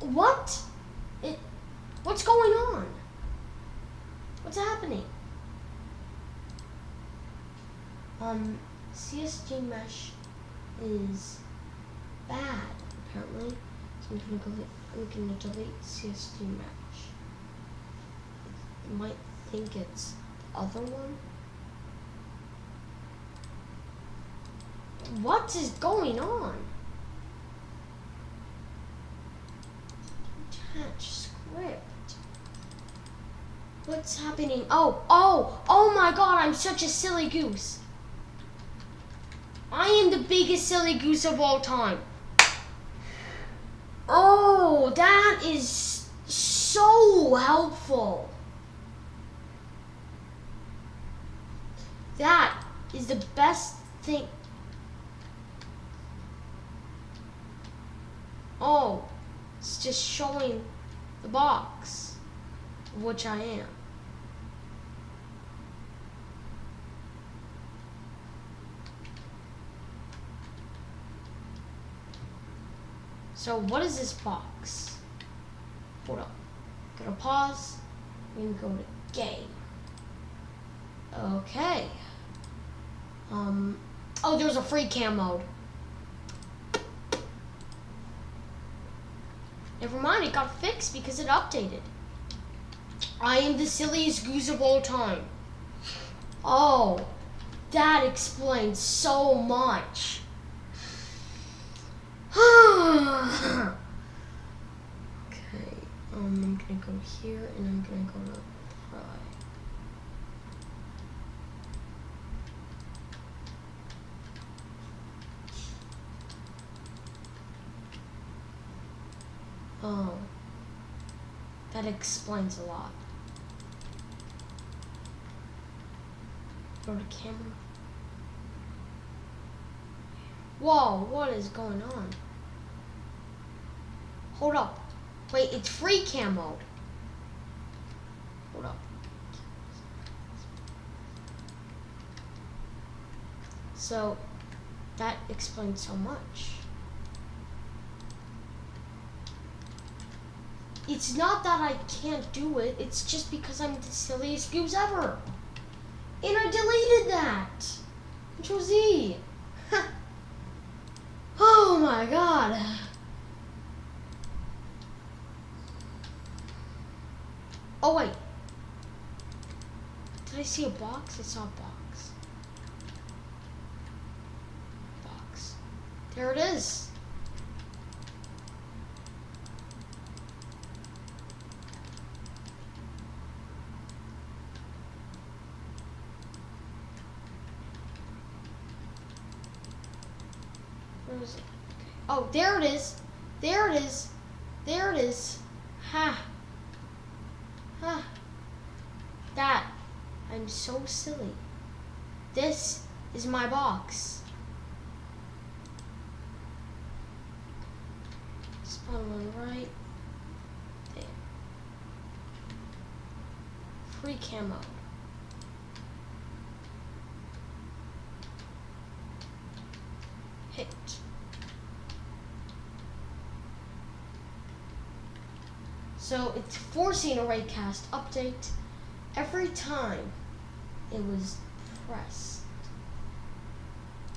What? What's going on? What's happening? CSG mesh is bad, apparently. So I'm gonna delete CSG mesh. You might think it's the other one. What is going on? Attach script. What's happening? Oh my god, I'm such a silly goose. I am the biggest silly goose of all time. Oh, that is so helpful. That is the best thing. Oh, it's just showing the box. which I am. So what is this box? Hold up. Gonna pause. We can go to game. Okay. Oh, there's a free cam mode. Never mind, it got fixed because it updated. I am the silliest goose of all time. Oh, that explains so much. Okay, I'm gonna go here and I'm gonna go to Pry. Oh, that explains a lot. Go to camera. Whoa, what is going on? Hold up. Wait, it's free cam mode. Hold up. So, that explains so much. It's not that I can't do it, it's just because I'm the silliest goose ever. And I deleted that. Control Z. Oh my god. Oh wait. Did I see a box? I saw a box. Box. There it is. Where is it? Okay. Oh, there it is. There it is. There it is. Ha. Ha. That. I'm so silly. This is my box. Spawn one right there. Free camo. Hit. So it's forcing a raycast update every time it was pressed.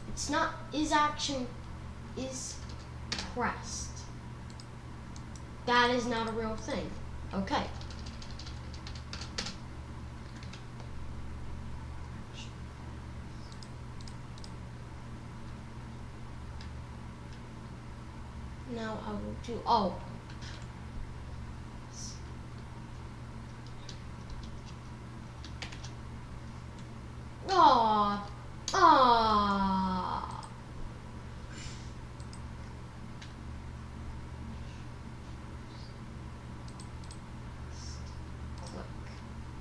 It's not is action is pressed. That is not a real thing. Okay. Now I will do, oh. Aww. Aww. Click.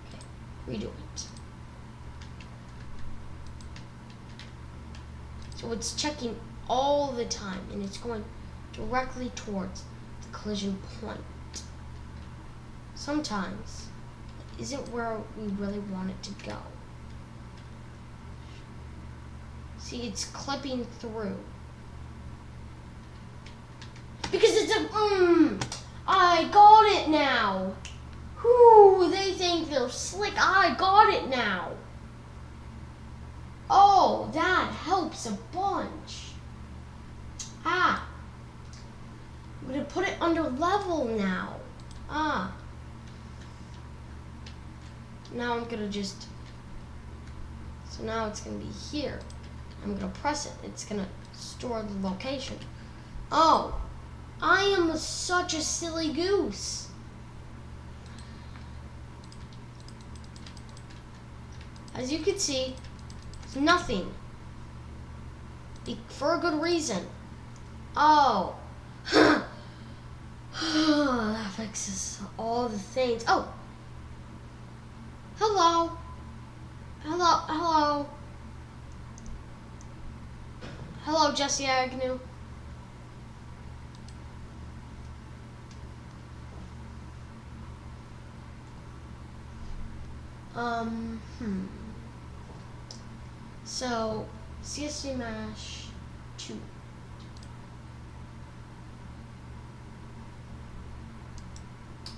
Okay, redo it. So it's checking all the time and it's going directly towards the collision point. Sometimes it isn't where we really want it to go. See, it's clipping through. Because it's a, I got it now. Whoo, they think they're slick. I got it now. Oh, that helps a bunch. Ah. I'm gonna put it under level now. Ah. Now I'm gonna just, so now it's gonna be here. I'm gonna press it. It's gonna store the location. Oh, I am such a silly goose. As you can see, it's nothing. For a good reason. Oh. That fixes all the things. Oh. Hello. Hello. Hello. Hello, Jesse Agnew. So, CSC Mesh 2.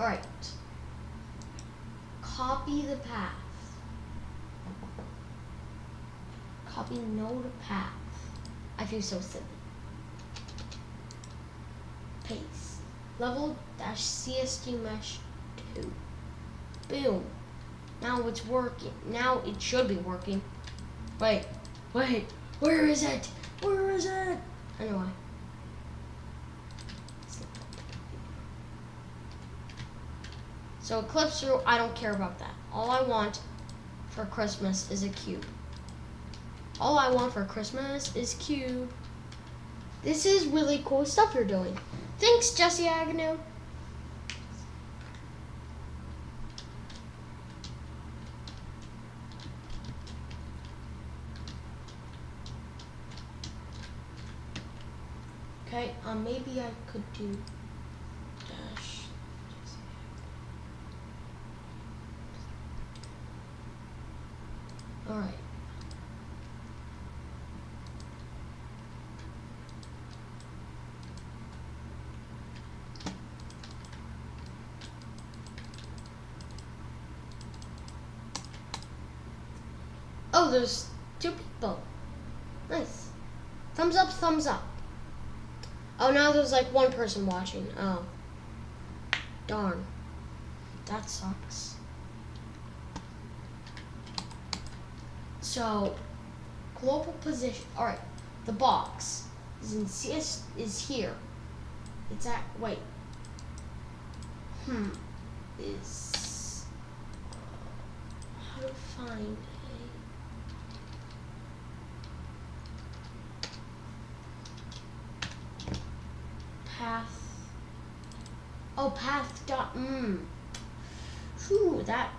Alright. Copy the path. Copy node path. I feel so silly. Paste. Level dash CSG mesh 2. Boom. Now it's working. Now it should be working. Wait. Where is it? Where is it? Anyway. So it clips through. I don't care about that. All I want for Christmas is a cube. All I want for Christmas is cube. This is really cool stuff you're doing. Thanks, Jesse Agnew. Okay, maybe I could do dash. All right. Oh, there's 2 people. Nice. Thumbs up, thumbs up. Oh, now there's like 1 person watching. Oh. Darn. That sucks. So, global position. Alright. The box is in CS is here. It's at wait. Is how to find path. Oh, path dot. Whew, that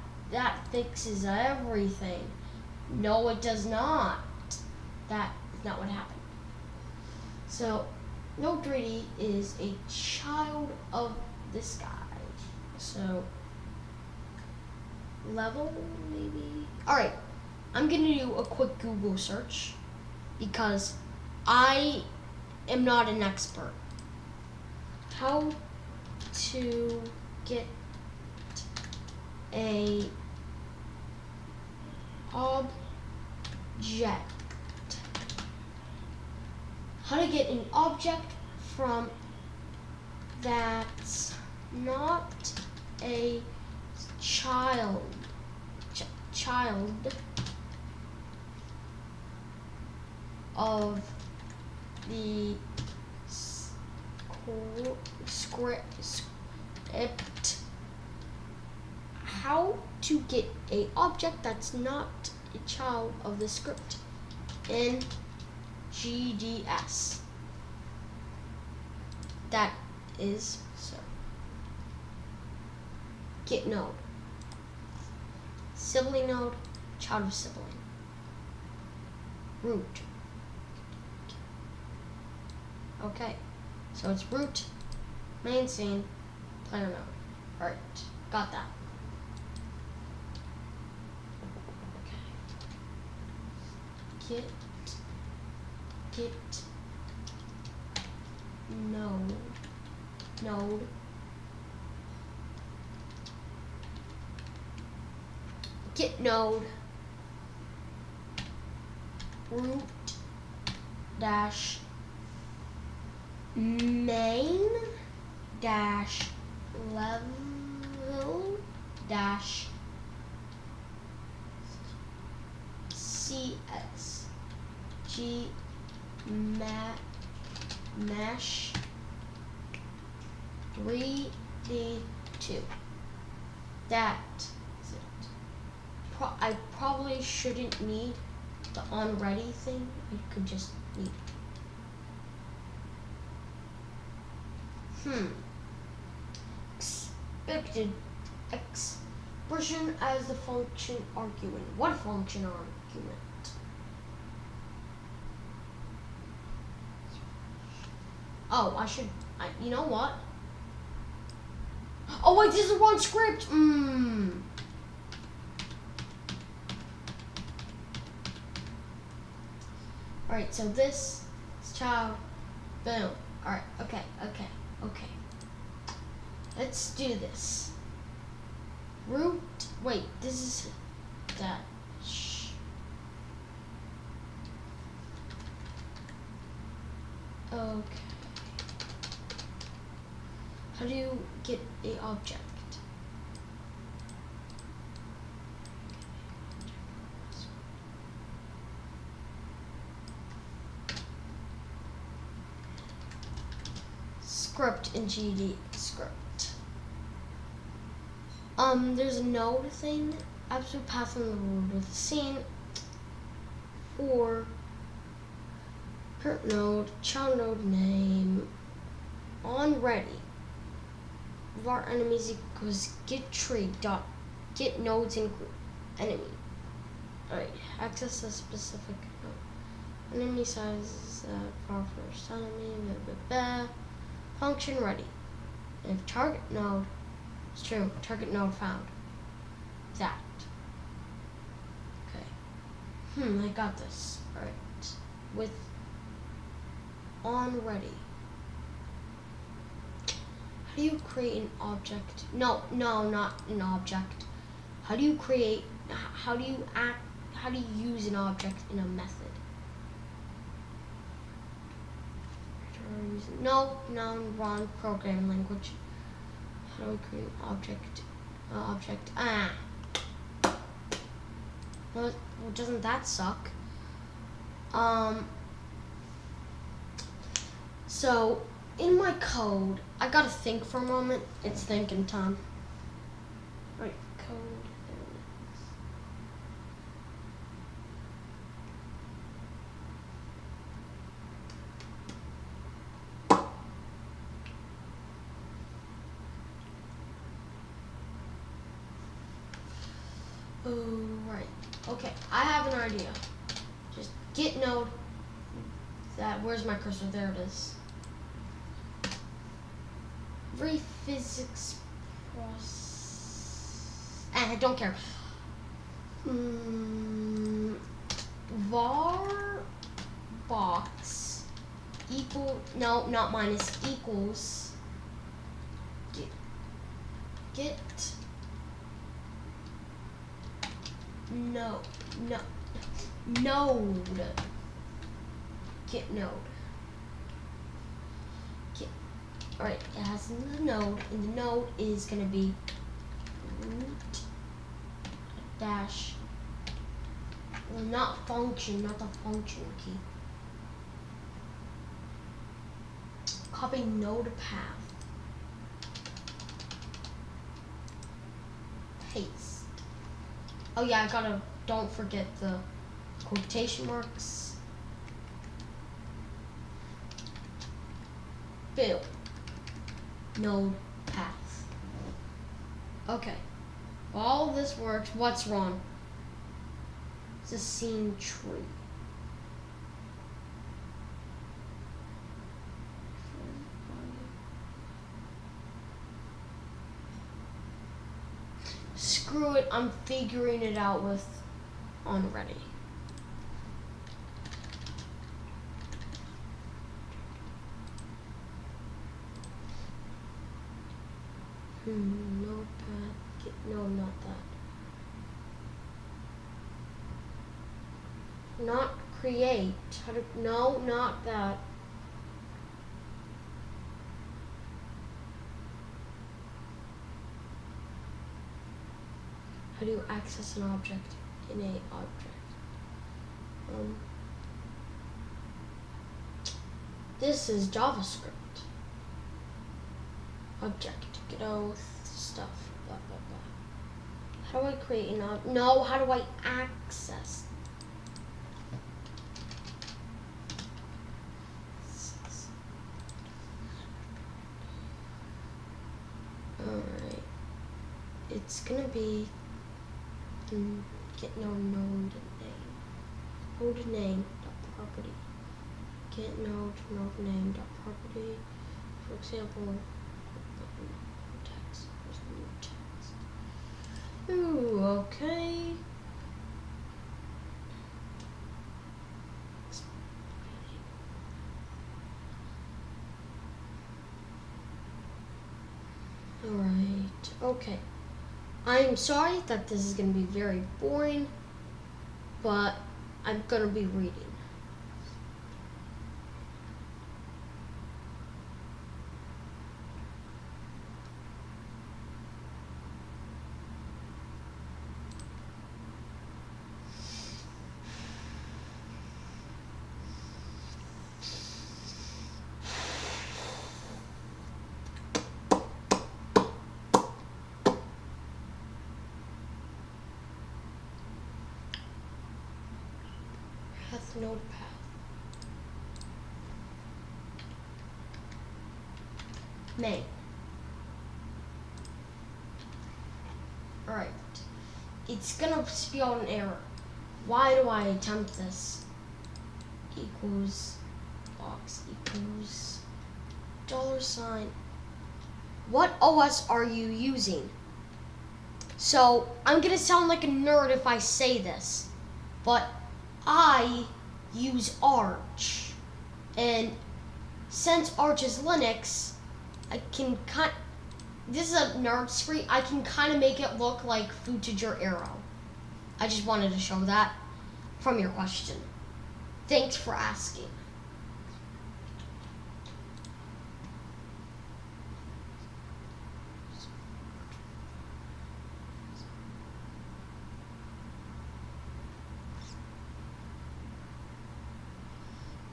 fixes everything. No, it does not. That is not what happened. So, Node 3D is a child of this guy. So, level maybe. All right, I'm gonna do a quick Google search because I am not an expert. How to get a object. How to get an object from that's not a child of the script. How to get a object that's not a child of the script in GDS. That is so. Get node. Sibling node, child of sibling. Root. Okay, so it's root, main scene, player node. Alright, got that. Okay. Get node. Get node. Root dash main dash level dash CS G mesh 3D2. That is it. I probably shouldn't need the onReady thing. I could just need expected expression as the function argument. What function argument? Oh, you know what? Oh wait, this is the wrong script. Alright, so this is child. Boom. Alright, okay. Let's do this. Root. Wait, this is that. Shh. Okay. How do you get a object? Script in GD script. There's a node thing, absolute path from the root of the scene, or parent node, child node name, on ready. Var enemies equals get tree dot get nodes in group enemy. Alright, access a specific node. Enemy size is var first enemy, blah, blah, blah. Function ready. And if target node is true, target node found. That. Okay. I got this. Alright. With on ready. How do you create an object? No, not an object. How do you create, how do you use an object in a method? No, wrong programming language. How do we create an object? Well, doesn't that suck? So, in my code, I gotta think for a moment. It's thinking time. Right, code. Oh, right. Okay, I have an idea. Just get node. Where's my cursor? There it is. Every physics process. I don't care. Var box equal, no, not minus, equals get node. Get node. Alright, it has the node, and the node is gonna be root dash, well, not function, not the function key. Copy node path. Paste. Oh yeah, don't forget the quotation marks. Boom. Node path. Okay. All this works. What's wrong? It's a scene tree. Screw it. I'm figuring it out with on ready. Node path. No, not that. Not create. No, not that. How do you access an object in a object? This is JavaScript. Object, godot, stuff, blah, blah, blah. How do I create an object? No, how do I access? Alright. It's gonna be get node name. Node name dot property. Get node name dot property. For example, text. Ooh, okay. Okay. I'm sorry that this is going to be very boring, but I'm going to be reading. Path, node path. Main. Alright. It's gonna spew an error. Why do I attempt this? Equals box equals $. What OS are you using? So I'm gonna sound like a nerd if I say this, but I use Arch, and since Arch is Linux, I can this is a nerd spree. I can kind of make it look like Footager Arrow. I just wanted to show that from your question. Thanks for asking.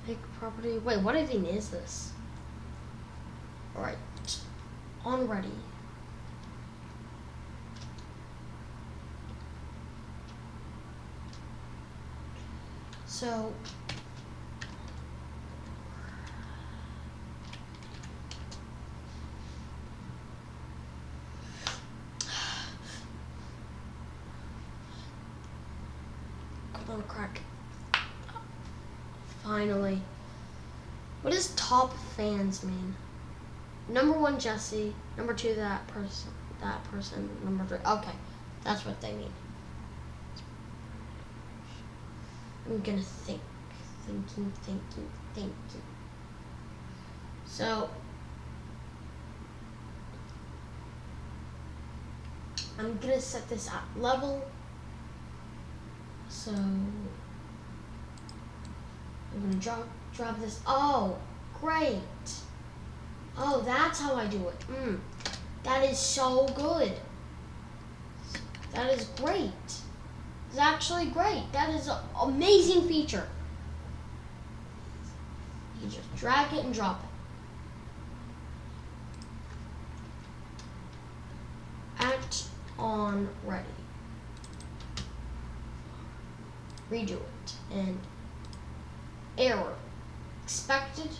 Pick property. Wait, what even is this? Alright. On ready. So come on, crack. Finally. What does top fans mean? Number 1, Jesse. Number 2, that person. That person. Number 3. Okay, that's what they mean. I'm gonna think. Thinking. So I'm gonna set this at level. So I'm gonna drop this. Oh, great. Oh, that's how I do it. That is so good. That is great. It's actually great. That is an amazing feature. You just drag it and drop it. At on ready. Redo it. And error. Expected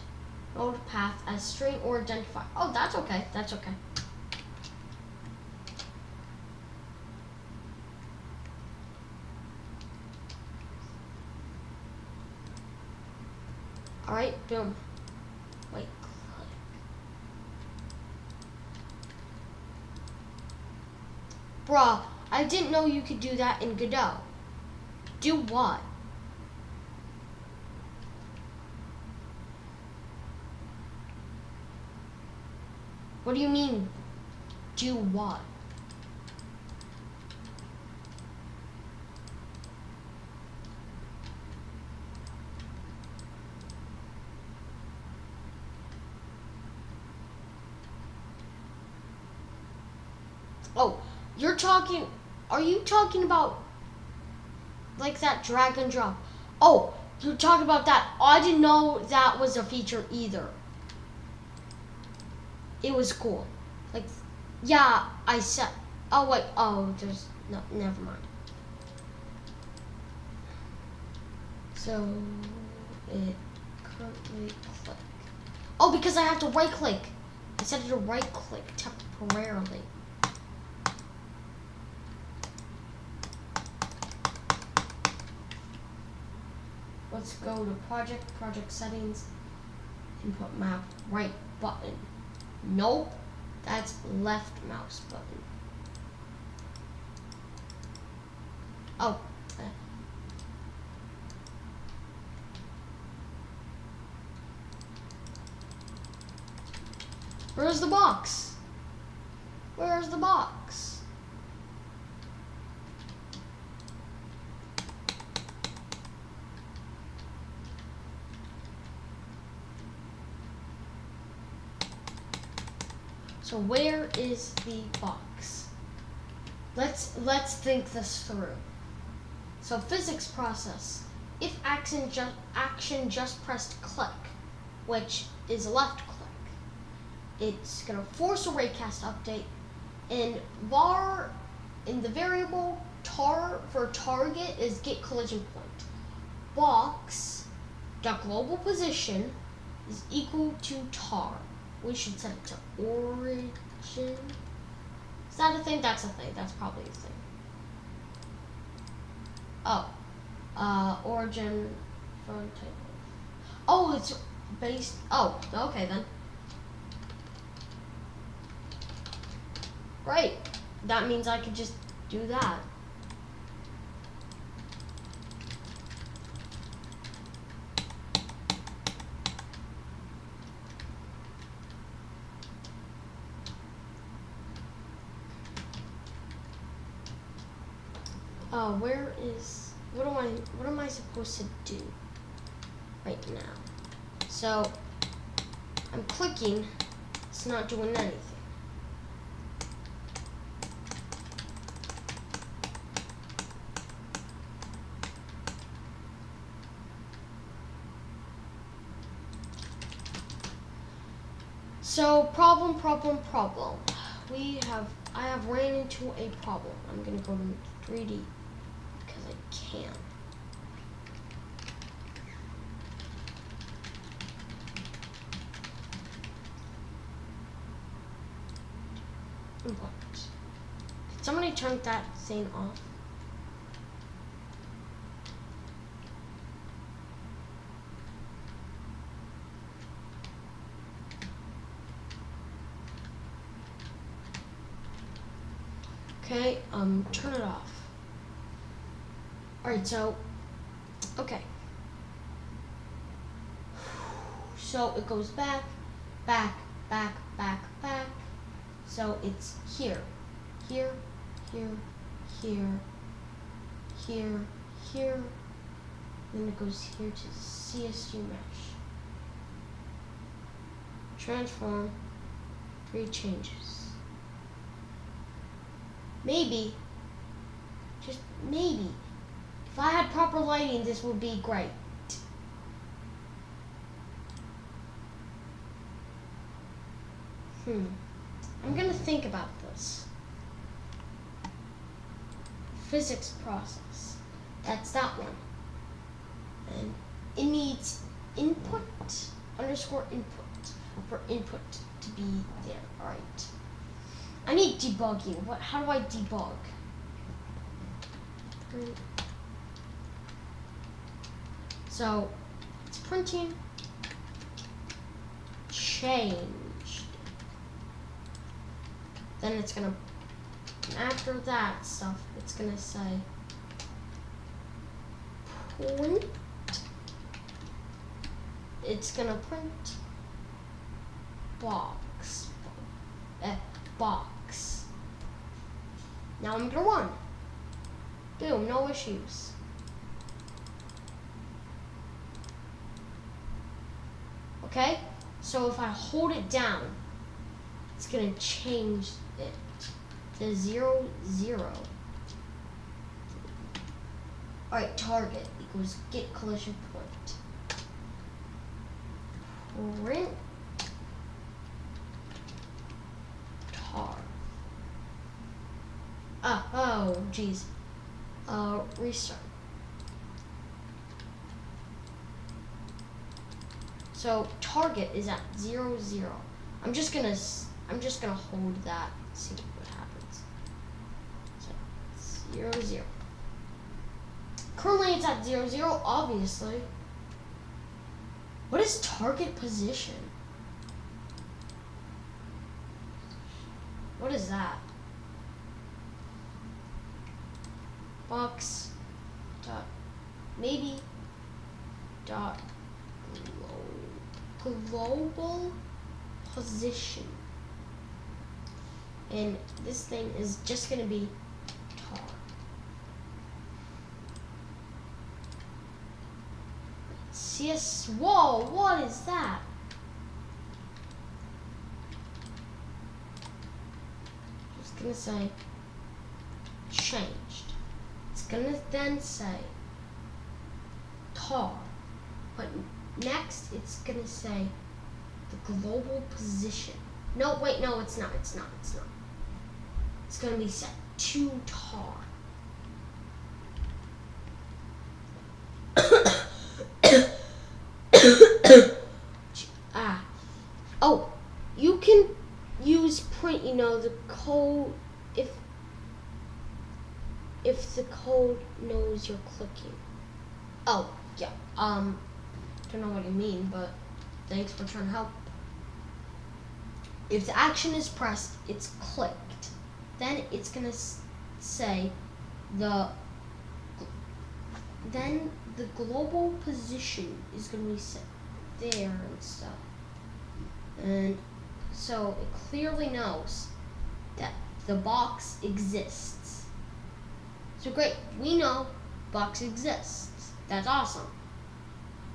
node path as string or identifier. Oh, that's okay. That's okay. Alright, boom. Wait, click. Bruh, I didn't know you could do that in Godot. Do what? What do you mean, do what? Oh, are you talking about like that drag and drop? Oh, you're talking about that. I didn't know that was a feature either. It was cool. Like, yeah, I said, oh wait, oh, there's, no, never mind. So, it currently click. Oh, because I have to right click. I set it to right click temporarily. Let's go to project settings, input map, right button. Nope, that's left mouse button. Oh. Where's the box? Where's the box? So where is the box? Let's think this through. So physics process. If action just pressed click, which is a left click, it's gonna force a raycast update, and var in the variable tar for target is get collision point. Box dot global position is equal to tar. We should set it to origin. Is that a thing? That's a thing. That's probably a thing. Oh, origin from type. Oh, it's based. Oh, okay then. Great. That means I could just do that. Where is, what am I supposed to do right now? So, I'm clicking, it's not doing anything. So, problem. I have ran into a problem. I'm gonna go to 3D because I can. Input. Did somebody turn that thing off? Okay, turn it off. Alright, so, okay. So it goes back. So it's here. Then it goes here to CSU mesh. Transform, 3 changes. Maybe, just maybe, if I had proper lighting, this would be great. I'm gonna think about this. Physics process. That's that one. And it needs input underscore input for input to be there. Alright. I need debugging. How do I debug? So it's printing changed. Then it's gonna, after that stuff, it's gonna say print. It's gonna print box. Box. Now I'm gonna run. Boom, no issues. Okay, so if I hold it down, it's gonna change it to 0, 0. Alright, target equals get collision point. Print tar. Oh, geez. Restart. So target is at 0, 0. I'm just gonna hold that. See what happens. So 0, 0. Currently it's at 0, 0. Obviously. What is target position? What is that? Box dot maybe dot global position. And this thing is just gonna be tar. CS, whoa, what is that? It's gonna say changed. It's gonna then say tar. But next it's gonna say the global position. No, wait, no, it's not. It's gonna be set to tar. Oh, you can use print, the code if the code knows you're clicking. Oh, yeah. Don't know what you mean, but thanks for trying to help. If the action is pressed, it's clicked. Then it's gonna say then the global position is gonna be set there and stuff. And so it clearly knows that the box exists. So great, we know box exists. That's awesome.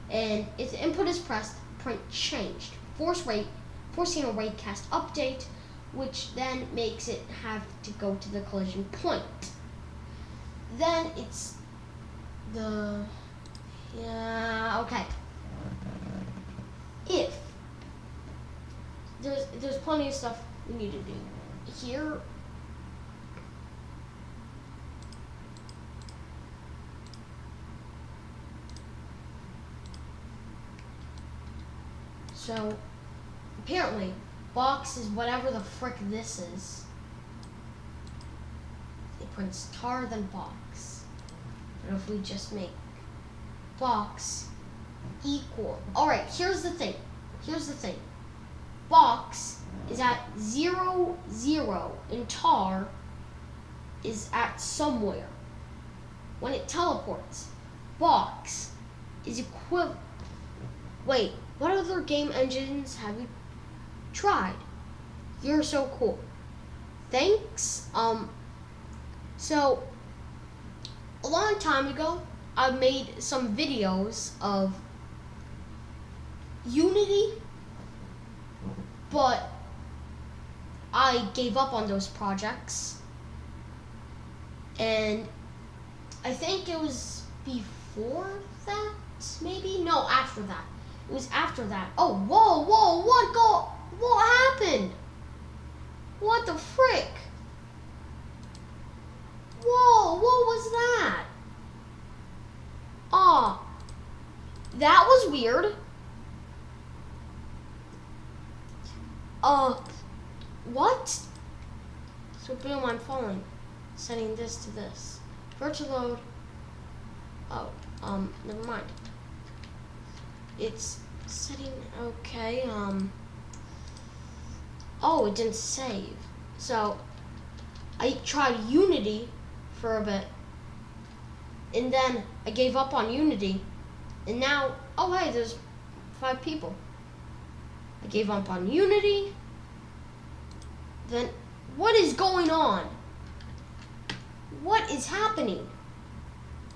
And if the input is pressed, print changed. Forcing a rate cast update, which then makes it have to go to the collision point. Then it's okay. If there's plenty of stuff we need to do here. So apparently box is whatever the frick this is. It prints tar then box. And if we just make box equal. Alright, here's the thing. Box is at 0, 0, and tar is at somewhere. When it teleports, box is equivalent. Wait, what other game engines have you tried? You're so cool. Thanks. So a long time ago, I made some videos of Unity, but I gave up on those projects. And I think it was before that, maybe? No, after that. It was after that. Oh, whoa, what happened? What the frick? Whoa, what was that? That was weird. What? So boom, I'm falling. Setting this to this. Virtual load. Oh, never mind. It's setting, okay, oh, it didn't save. So I tried Unity for a bit, and then I gave up on Unity, and now, oh hey, there's 5 people. I gave up on Unity. Then what is going on? What is happening?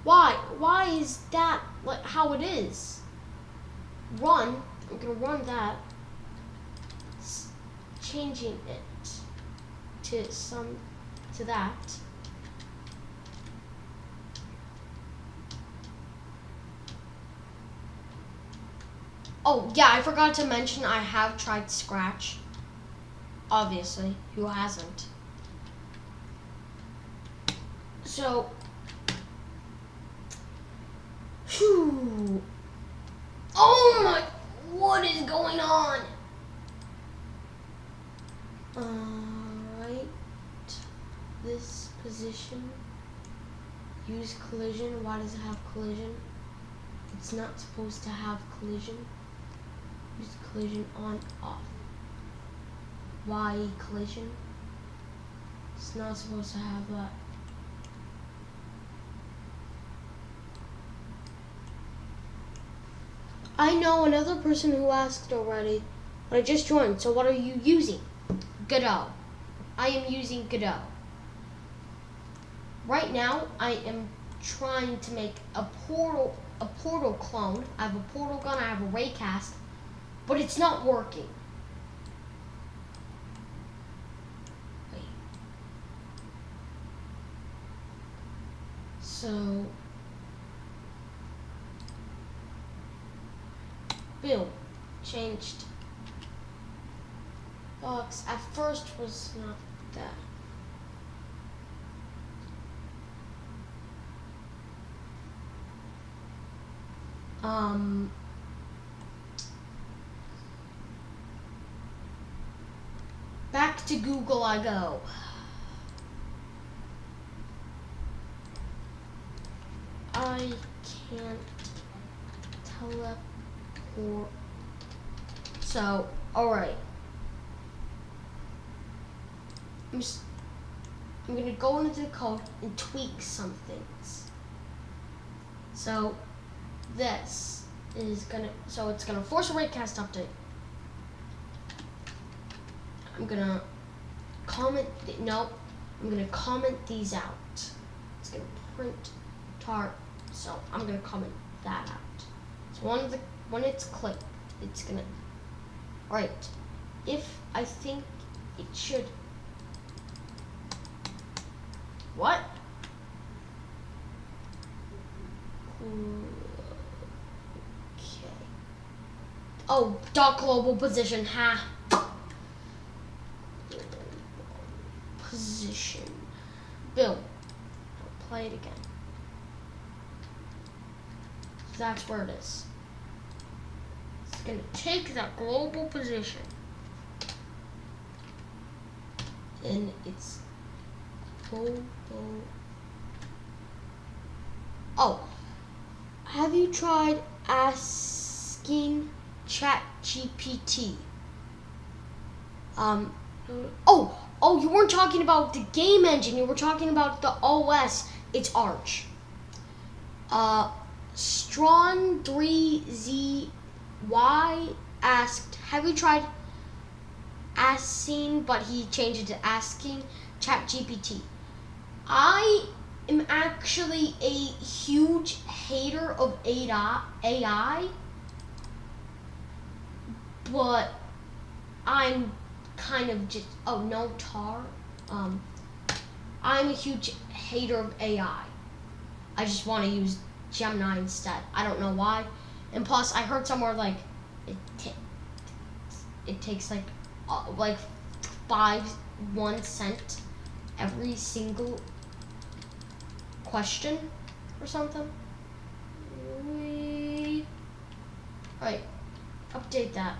Why is that like how it is? Run. I'm gonna run that. Changing it to that. Oh yeah, I forgot to mention I have tried Scratch. Obviously, who hasn't? So, whew. Oh my, what is going on? Right, this position, use collision. Why does it have collision? It's not supposed to have collision. Use collision on, off. Why collision? It's not supposed to have that. I know another person who asked already, but I just joined, so what are you using? Godot. I am using Godot. Right now, I am trying to make a portal clone. I have a portal gun, I have a raycast, but it's not working. Wait. So, boom, changed. Box at first was not that. Back to Google I go. I can't teleport. So, alright. I'm gonna go into the code and tweak some things. So, this is gonna, so it's gonna force a raycast update. I'm gonna comment, no, I'm gonna comment these out. It's gonna print tar, so I'm gonna comment that out. So when it's clicked, it's gonna, alright, if I think it should, what? Okay. Oh, dot global position, ha. Position. Boom. I'll play it again. That's where it is. It's gonna take that global position. And it's global. Oh. Have you tried asking ChatGPT? Oh, you weren't talking about the game engine. You were talking about the OS. It's Arch. Strong3ZY asked, have you tried asking, but he changed it to asking ChatGPT. I am actually a huge hater of AI, but I'm kind of just, oh no, tar. I'm a huge hater of AI. I just want to use Gemini instead. I don't know why. And plus, I heard somewhere like it takes like 1 cent every single question or something. Alright, update that.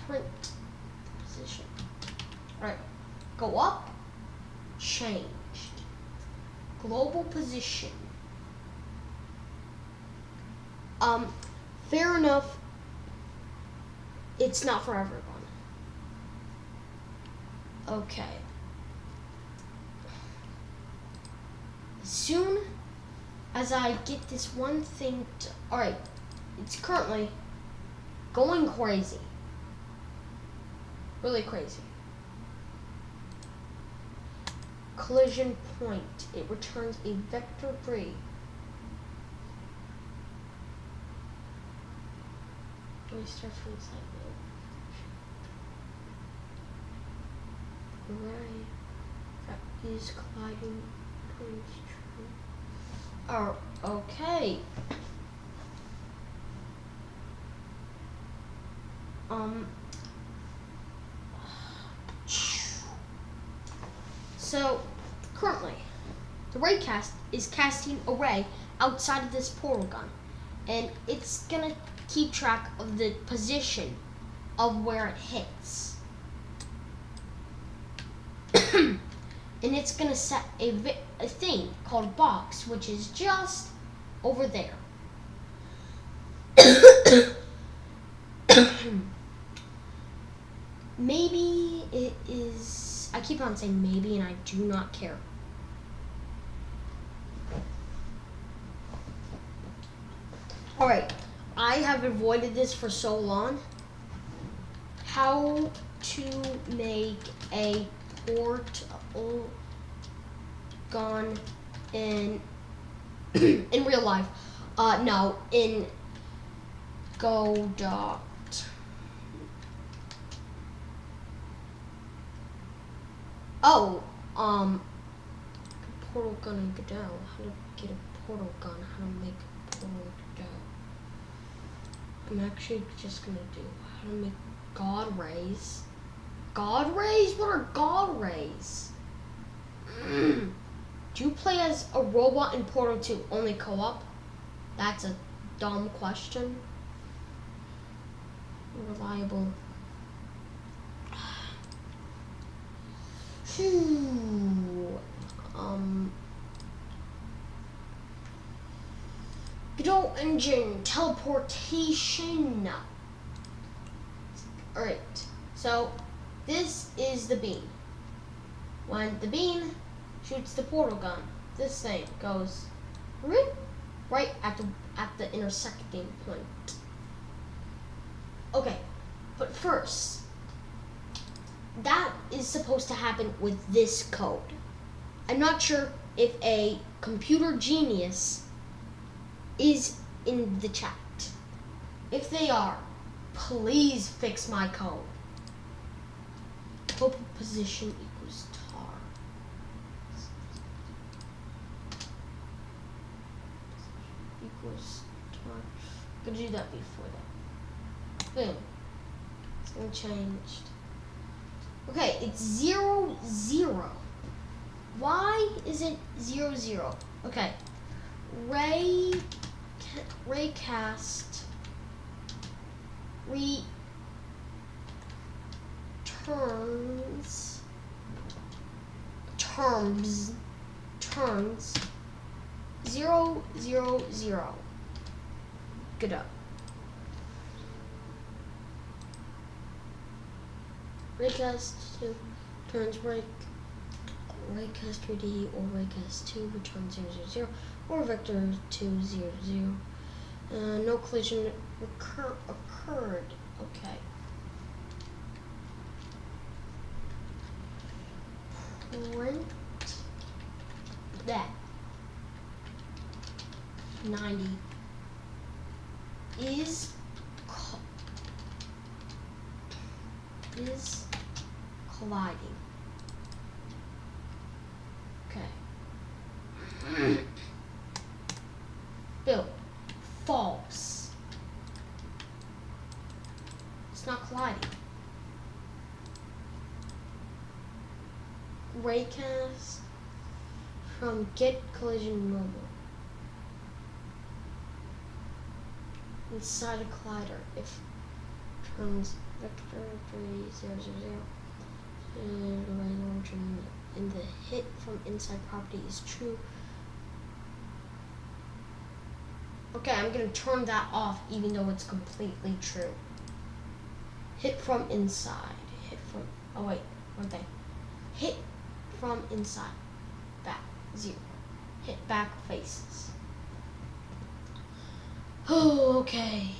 Print position. Alright, go up, changed. Global position. Fair enough, it's not for everyone. Okay. As soon as I get this one thing to, alright, it's currently going crazy. Really crazy. Collision point. It returns a vector 3. Restart from the side. Right. That is colliding. Oh, okay. So, currently, the raycast is casting a ray outside of this portal gun, and it's gonna keep track of the position of where it hits. And it's gonna set a thing called a box, which is just over there. Maybe it is, I keep on saying maybe and I do not care. Alright, I have avoided this for so long. How to make a portal gun in in real life. No, in godot. Oh, portal gun in godot. How to get a portal gun? How to make a portal in godot? I'm actually just gonna do how to make god rays. God rays? What are god rays? Do you play as a robot in Portal 2 only co-op? That's a dumb question. Reliable. Phew. Godot engine teleportation. Alright, so this is the beam. When the beam shoots the portal gun, this thing goes right at the intersecting point. Okay, but first, that is supposed to happen with this code. I'm not sure if a computer genius is in the chat. If they are, please fix my code. Hope position equals tar. Equals tar. Gotta do that before that. Boom. It's gonna change. Okay, it's 0, 0. Why is it 0, 0? Okay. Raycast turns 0, 0, 0. Good up. Raycast 2 turns raycast 3D or raycast 2 returns 0, 0, 0 or vector 2, 0, 0. No collision occurred. Okay. Print that 90 is colliding. Okay. Bill, false. It's not colliding. Raycast from get collision normal. Inside a collider, if turns vector 3, 0, 0, 0, and the hit from inside property is true. Okay, I'm gonna turn that off even though it's completely true. Hit from inside. Hit from, oh wait, one thing. Hit from inside. Back, 0. Hit back faces. Oh, okay.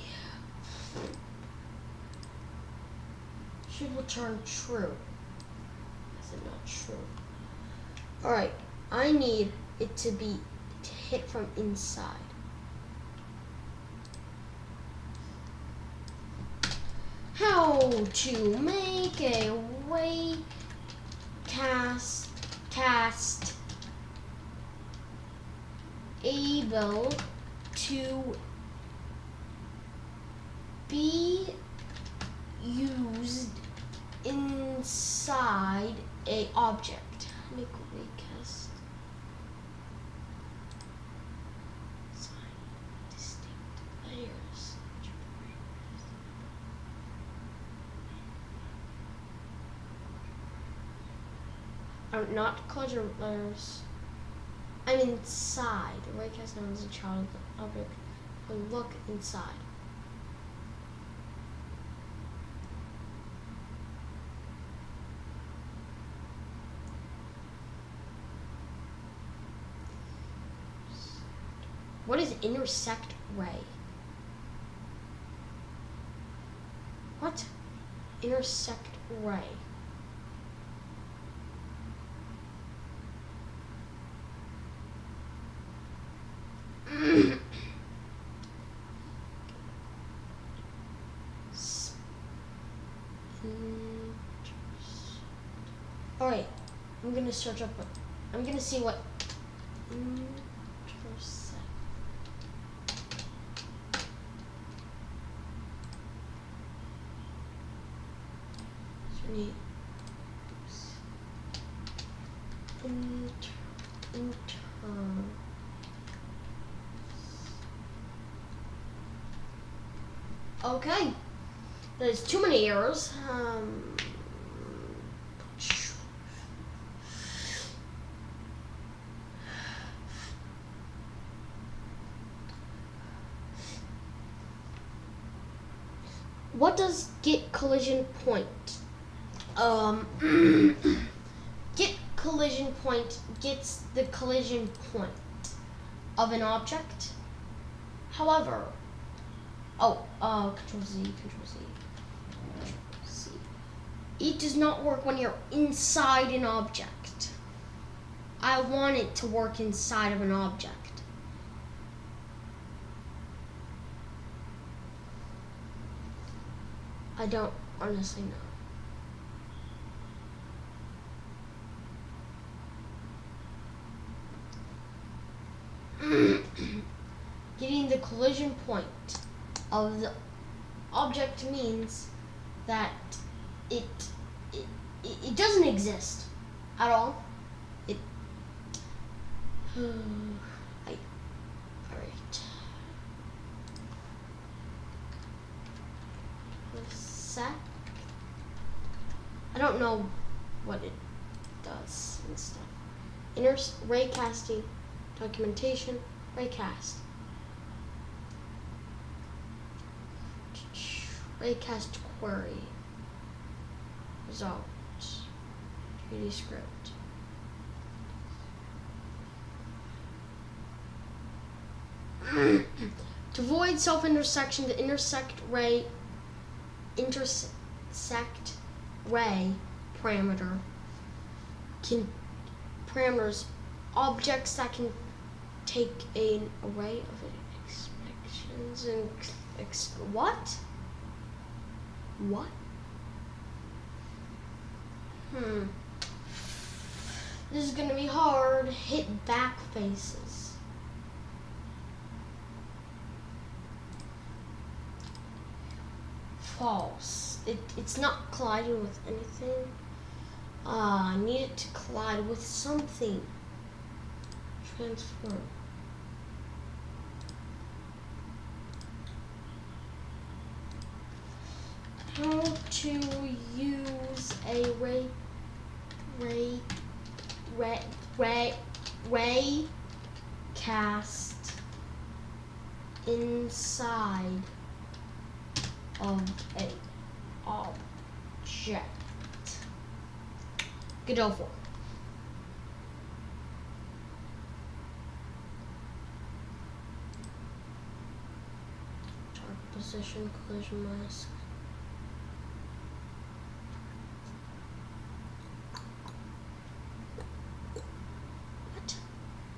Should return true. Is it not true? Alright, I need it to be hit from inside. How to make a cast able to be used inside a object. Make raycast distinct layers. Not collision layers. I'm inside. The raycast now is a child of the object. But look inside. What is intersect ray? What? Intersect ray. Alright, I'm gonna search up. I'm gonna see what intersect. Okay, there's too many errors. What does get collision point? Get collision point gets the collision point of an object. However, Control Z, Control Z, Control Z. It does not work when you're inside an object. I want it to work inside of an object. I don't honestly know. Getting the collision point of the object means that it doesn't exist at all. Alright. Sec. I don't know what it does and stuff. Raycasting, documentation, raycast. Raycast query. Result. 3D script. To avoid self-intersection, the intersect ray parameter parameters objects that can take an array of expressions and what? This is gonna be hard. Hit back faces. False. It's not colliding with anything. I need it to collide with something. Transform. How to use a raycast inside of a object. Godot 4. Target position, collision mask.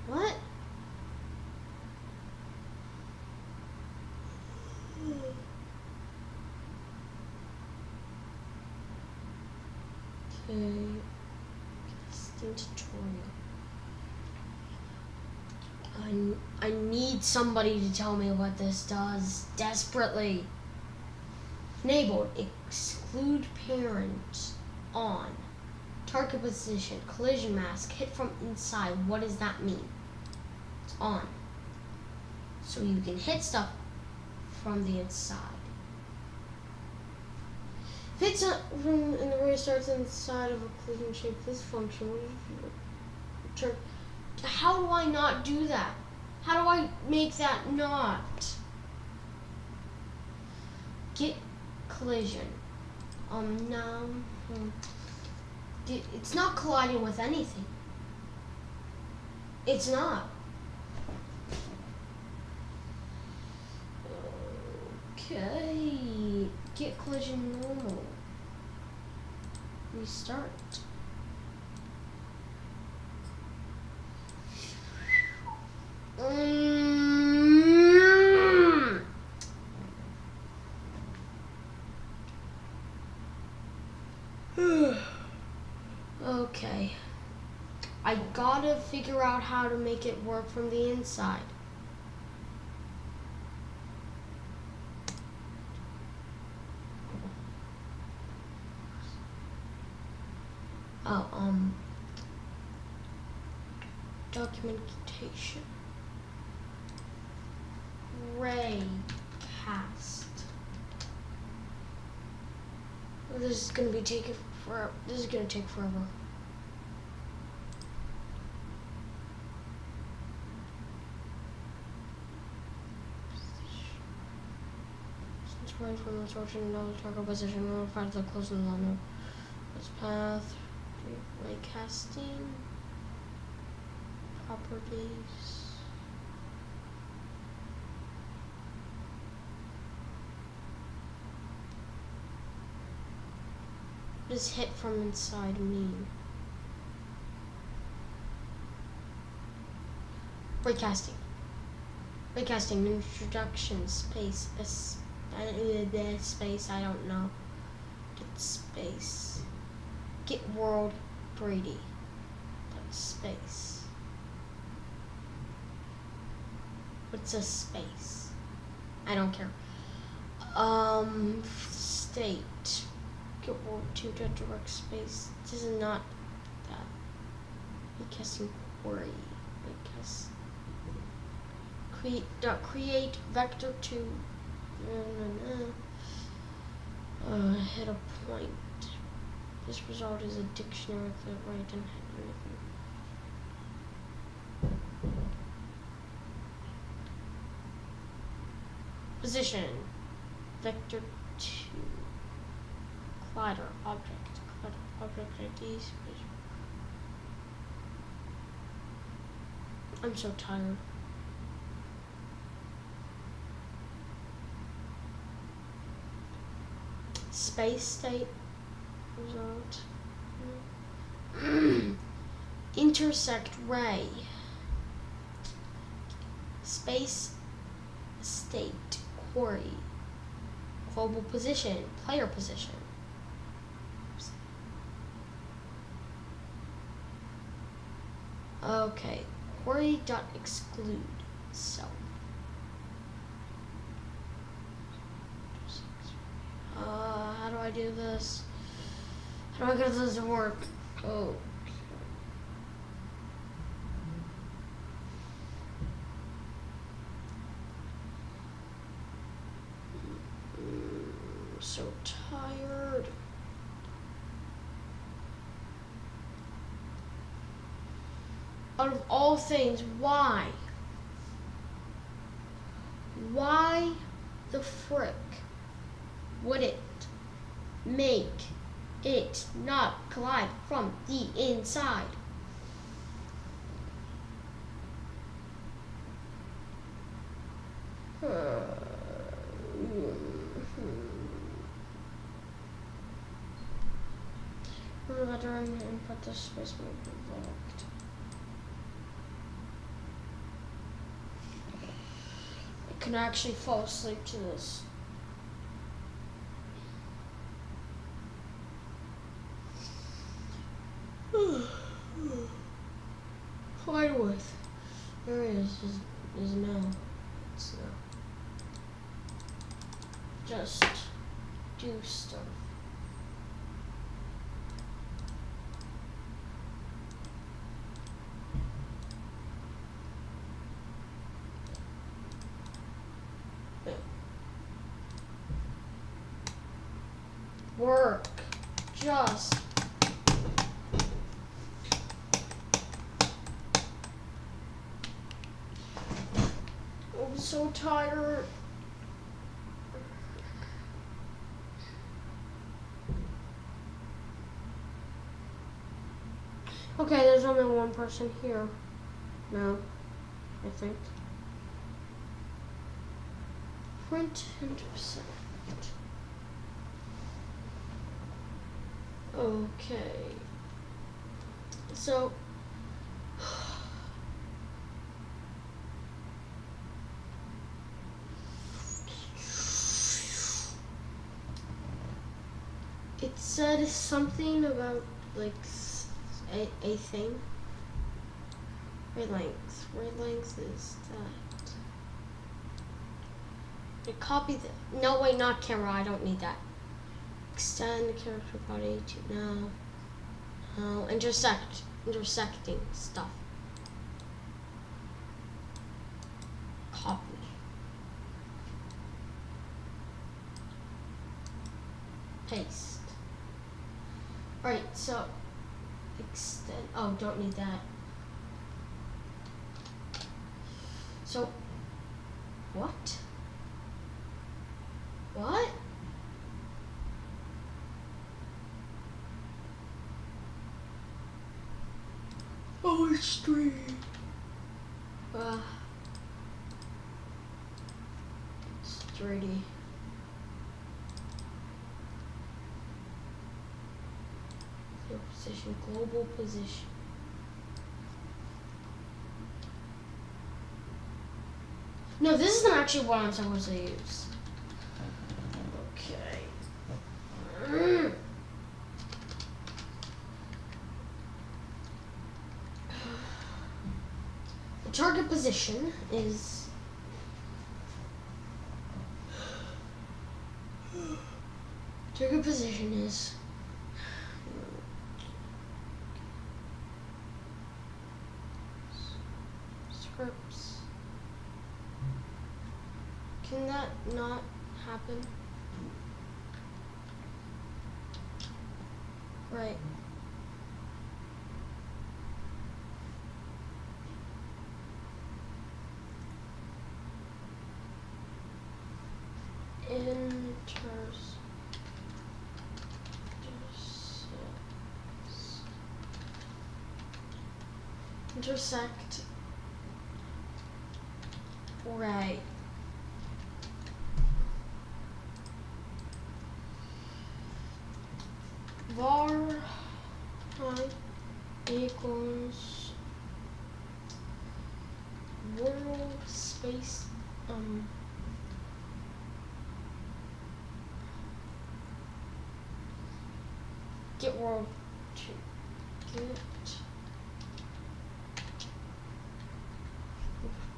What? Okay. Casting tutorial. I need somebody to tell me what this does desperately. Enabled. Exclude parent. On. Target position. Collision mask. Hit from inside. What does that mean? It's on. So you can hit stuff from the inside. If it's from and the ray starts inside of a collision shape, this function will return. How do I not do that? How do I make that not? Get collision. No. It's not colliding with anything. It's not. Okay. Get collision normal. Restart. Okay. I gotta figure out how to make it work from the inside. Oh, documentation. Ray cast. This is gonna be taking forever. This is gonna take forever. Since right from the instruction, another target position, notify the close and on this path. Ray casting. Properties. What does hit from inside mean? Recasting. Recasting. Introduction. Space. Space. I don't know. Get space. Get world 3D. That's space. What's a space? I don't care. State. Get world 2 to direct space. This is not that. Recasting query. Recast. Create vector 2. Hit a point. This result is a dictionary of the right and anything. Position. Vector 2. Collider. Object. Collider. Object ID. I'm so tired. Space state result. Intersect ray. Space state query. Global position. Player position. Okay. Query dot exclude self. How do I do this? How do I get this to work? Oh. So tired. Out of all things, why? Why the frick would it make it not collide from the inside? Veteran input the space will be blocked. I can actually fall asleep to this. Collide with. There is no. It's no. Just do stuff. Work. Just. I'm so tired. Okay, there's only one person here. No, I think. Print 100%. Okay. So it's said something about like a thing. Read length. Read length is that. I copy the. No, wait, not camera. I don't need that. Extend the character body to no. No, intersecting stuff. Copy. Paste. Alright, so extend. Oh, don't need that. So, what? What? Oh, it's 3. It's 3D. Your position, global position. No, this isn't actually what I'm supposed to use. Okay. The target position is scripts. Can that not happen? Right. Intersect. Right. Var height equals world space get world to get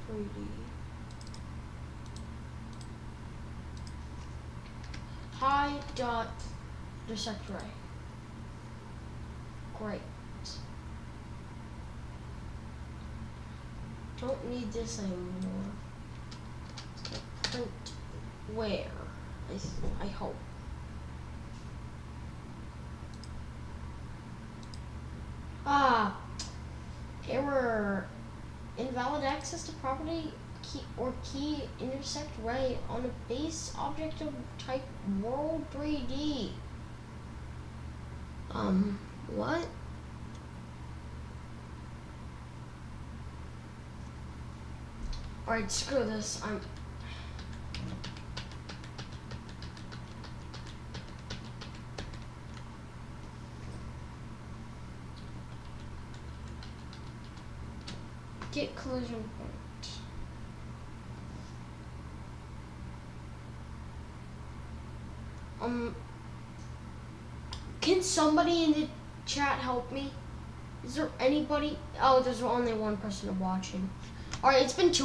3D. High dot intersect ray. Great. Don't need this anymore. Print where? I hope. Ah, error. Invalid access to property key or key intersect ray on a base object of type world 3D. What? Alright, screw this. Get collision point. Can somebody in the chat help me? Is there anybody? Oh, there's only one person watching. Alright, it's been 2 hours.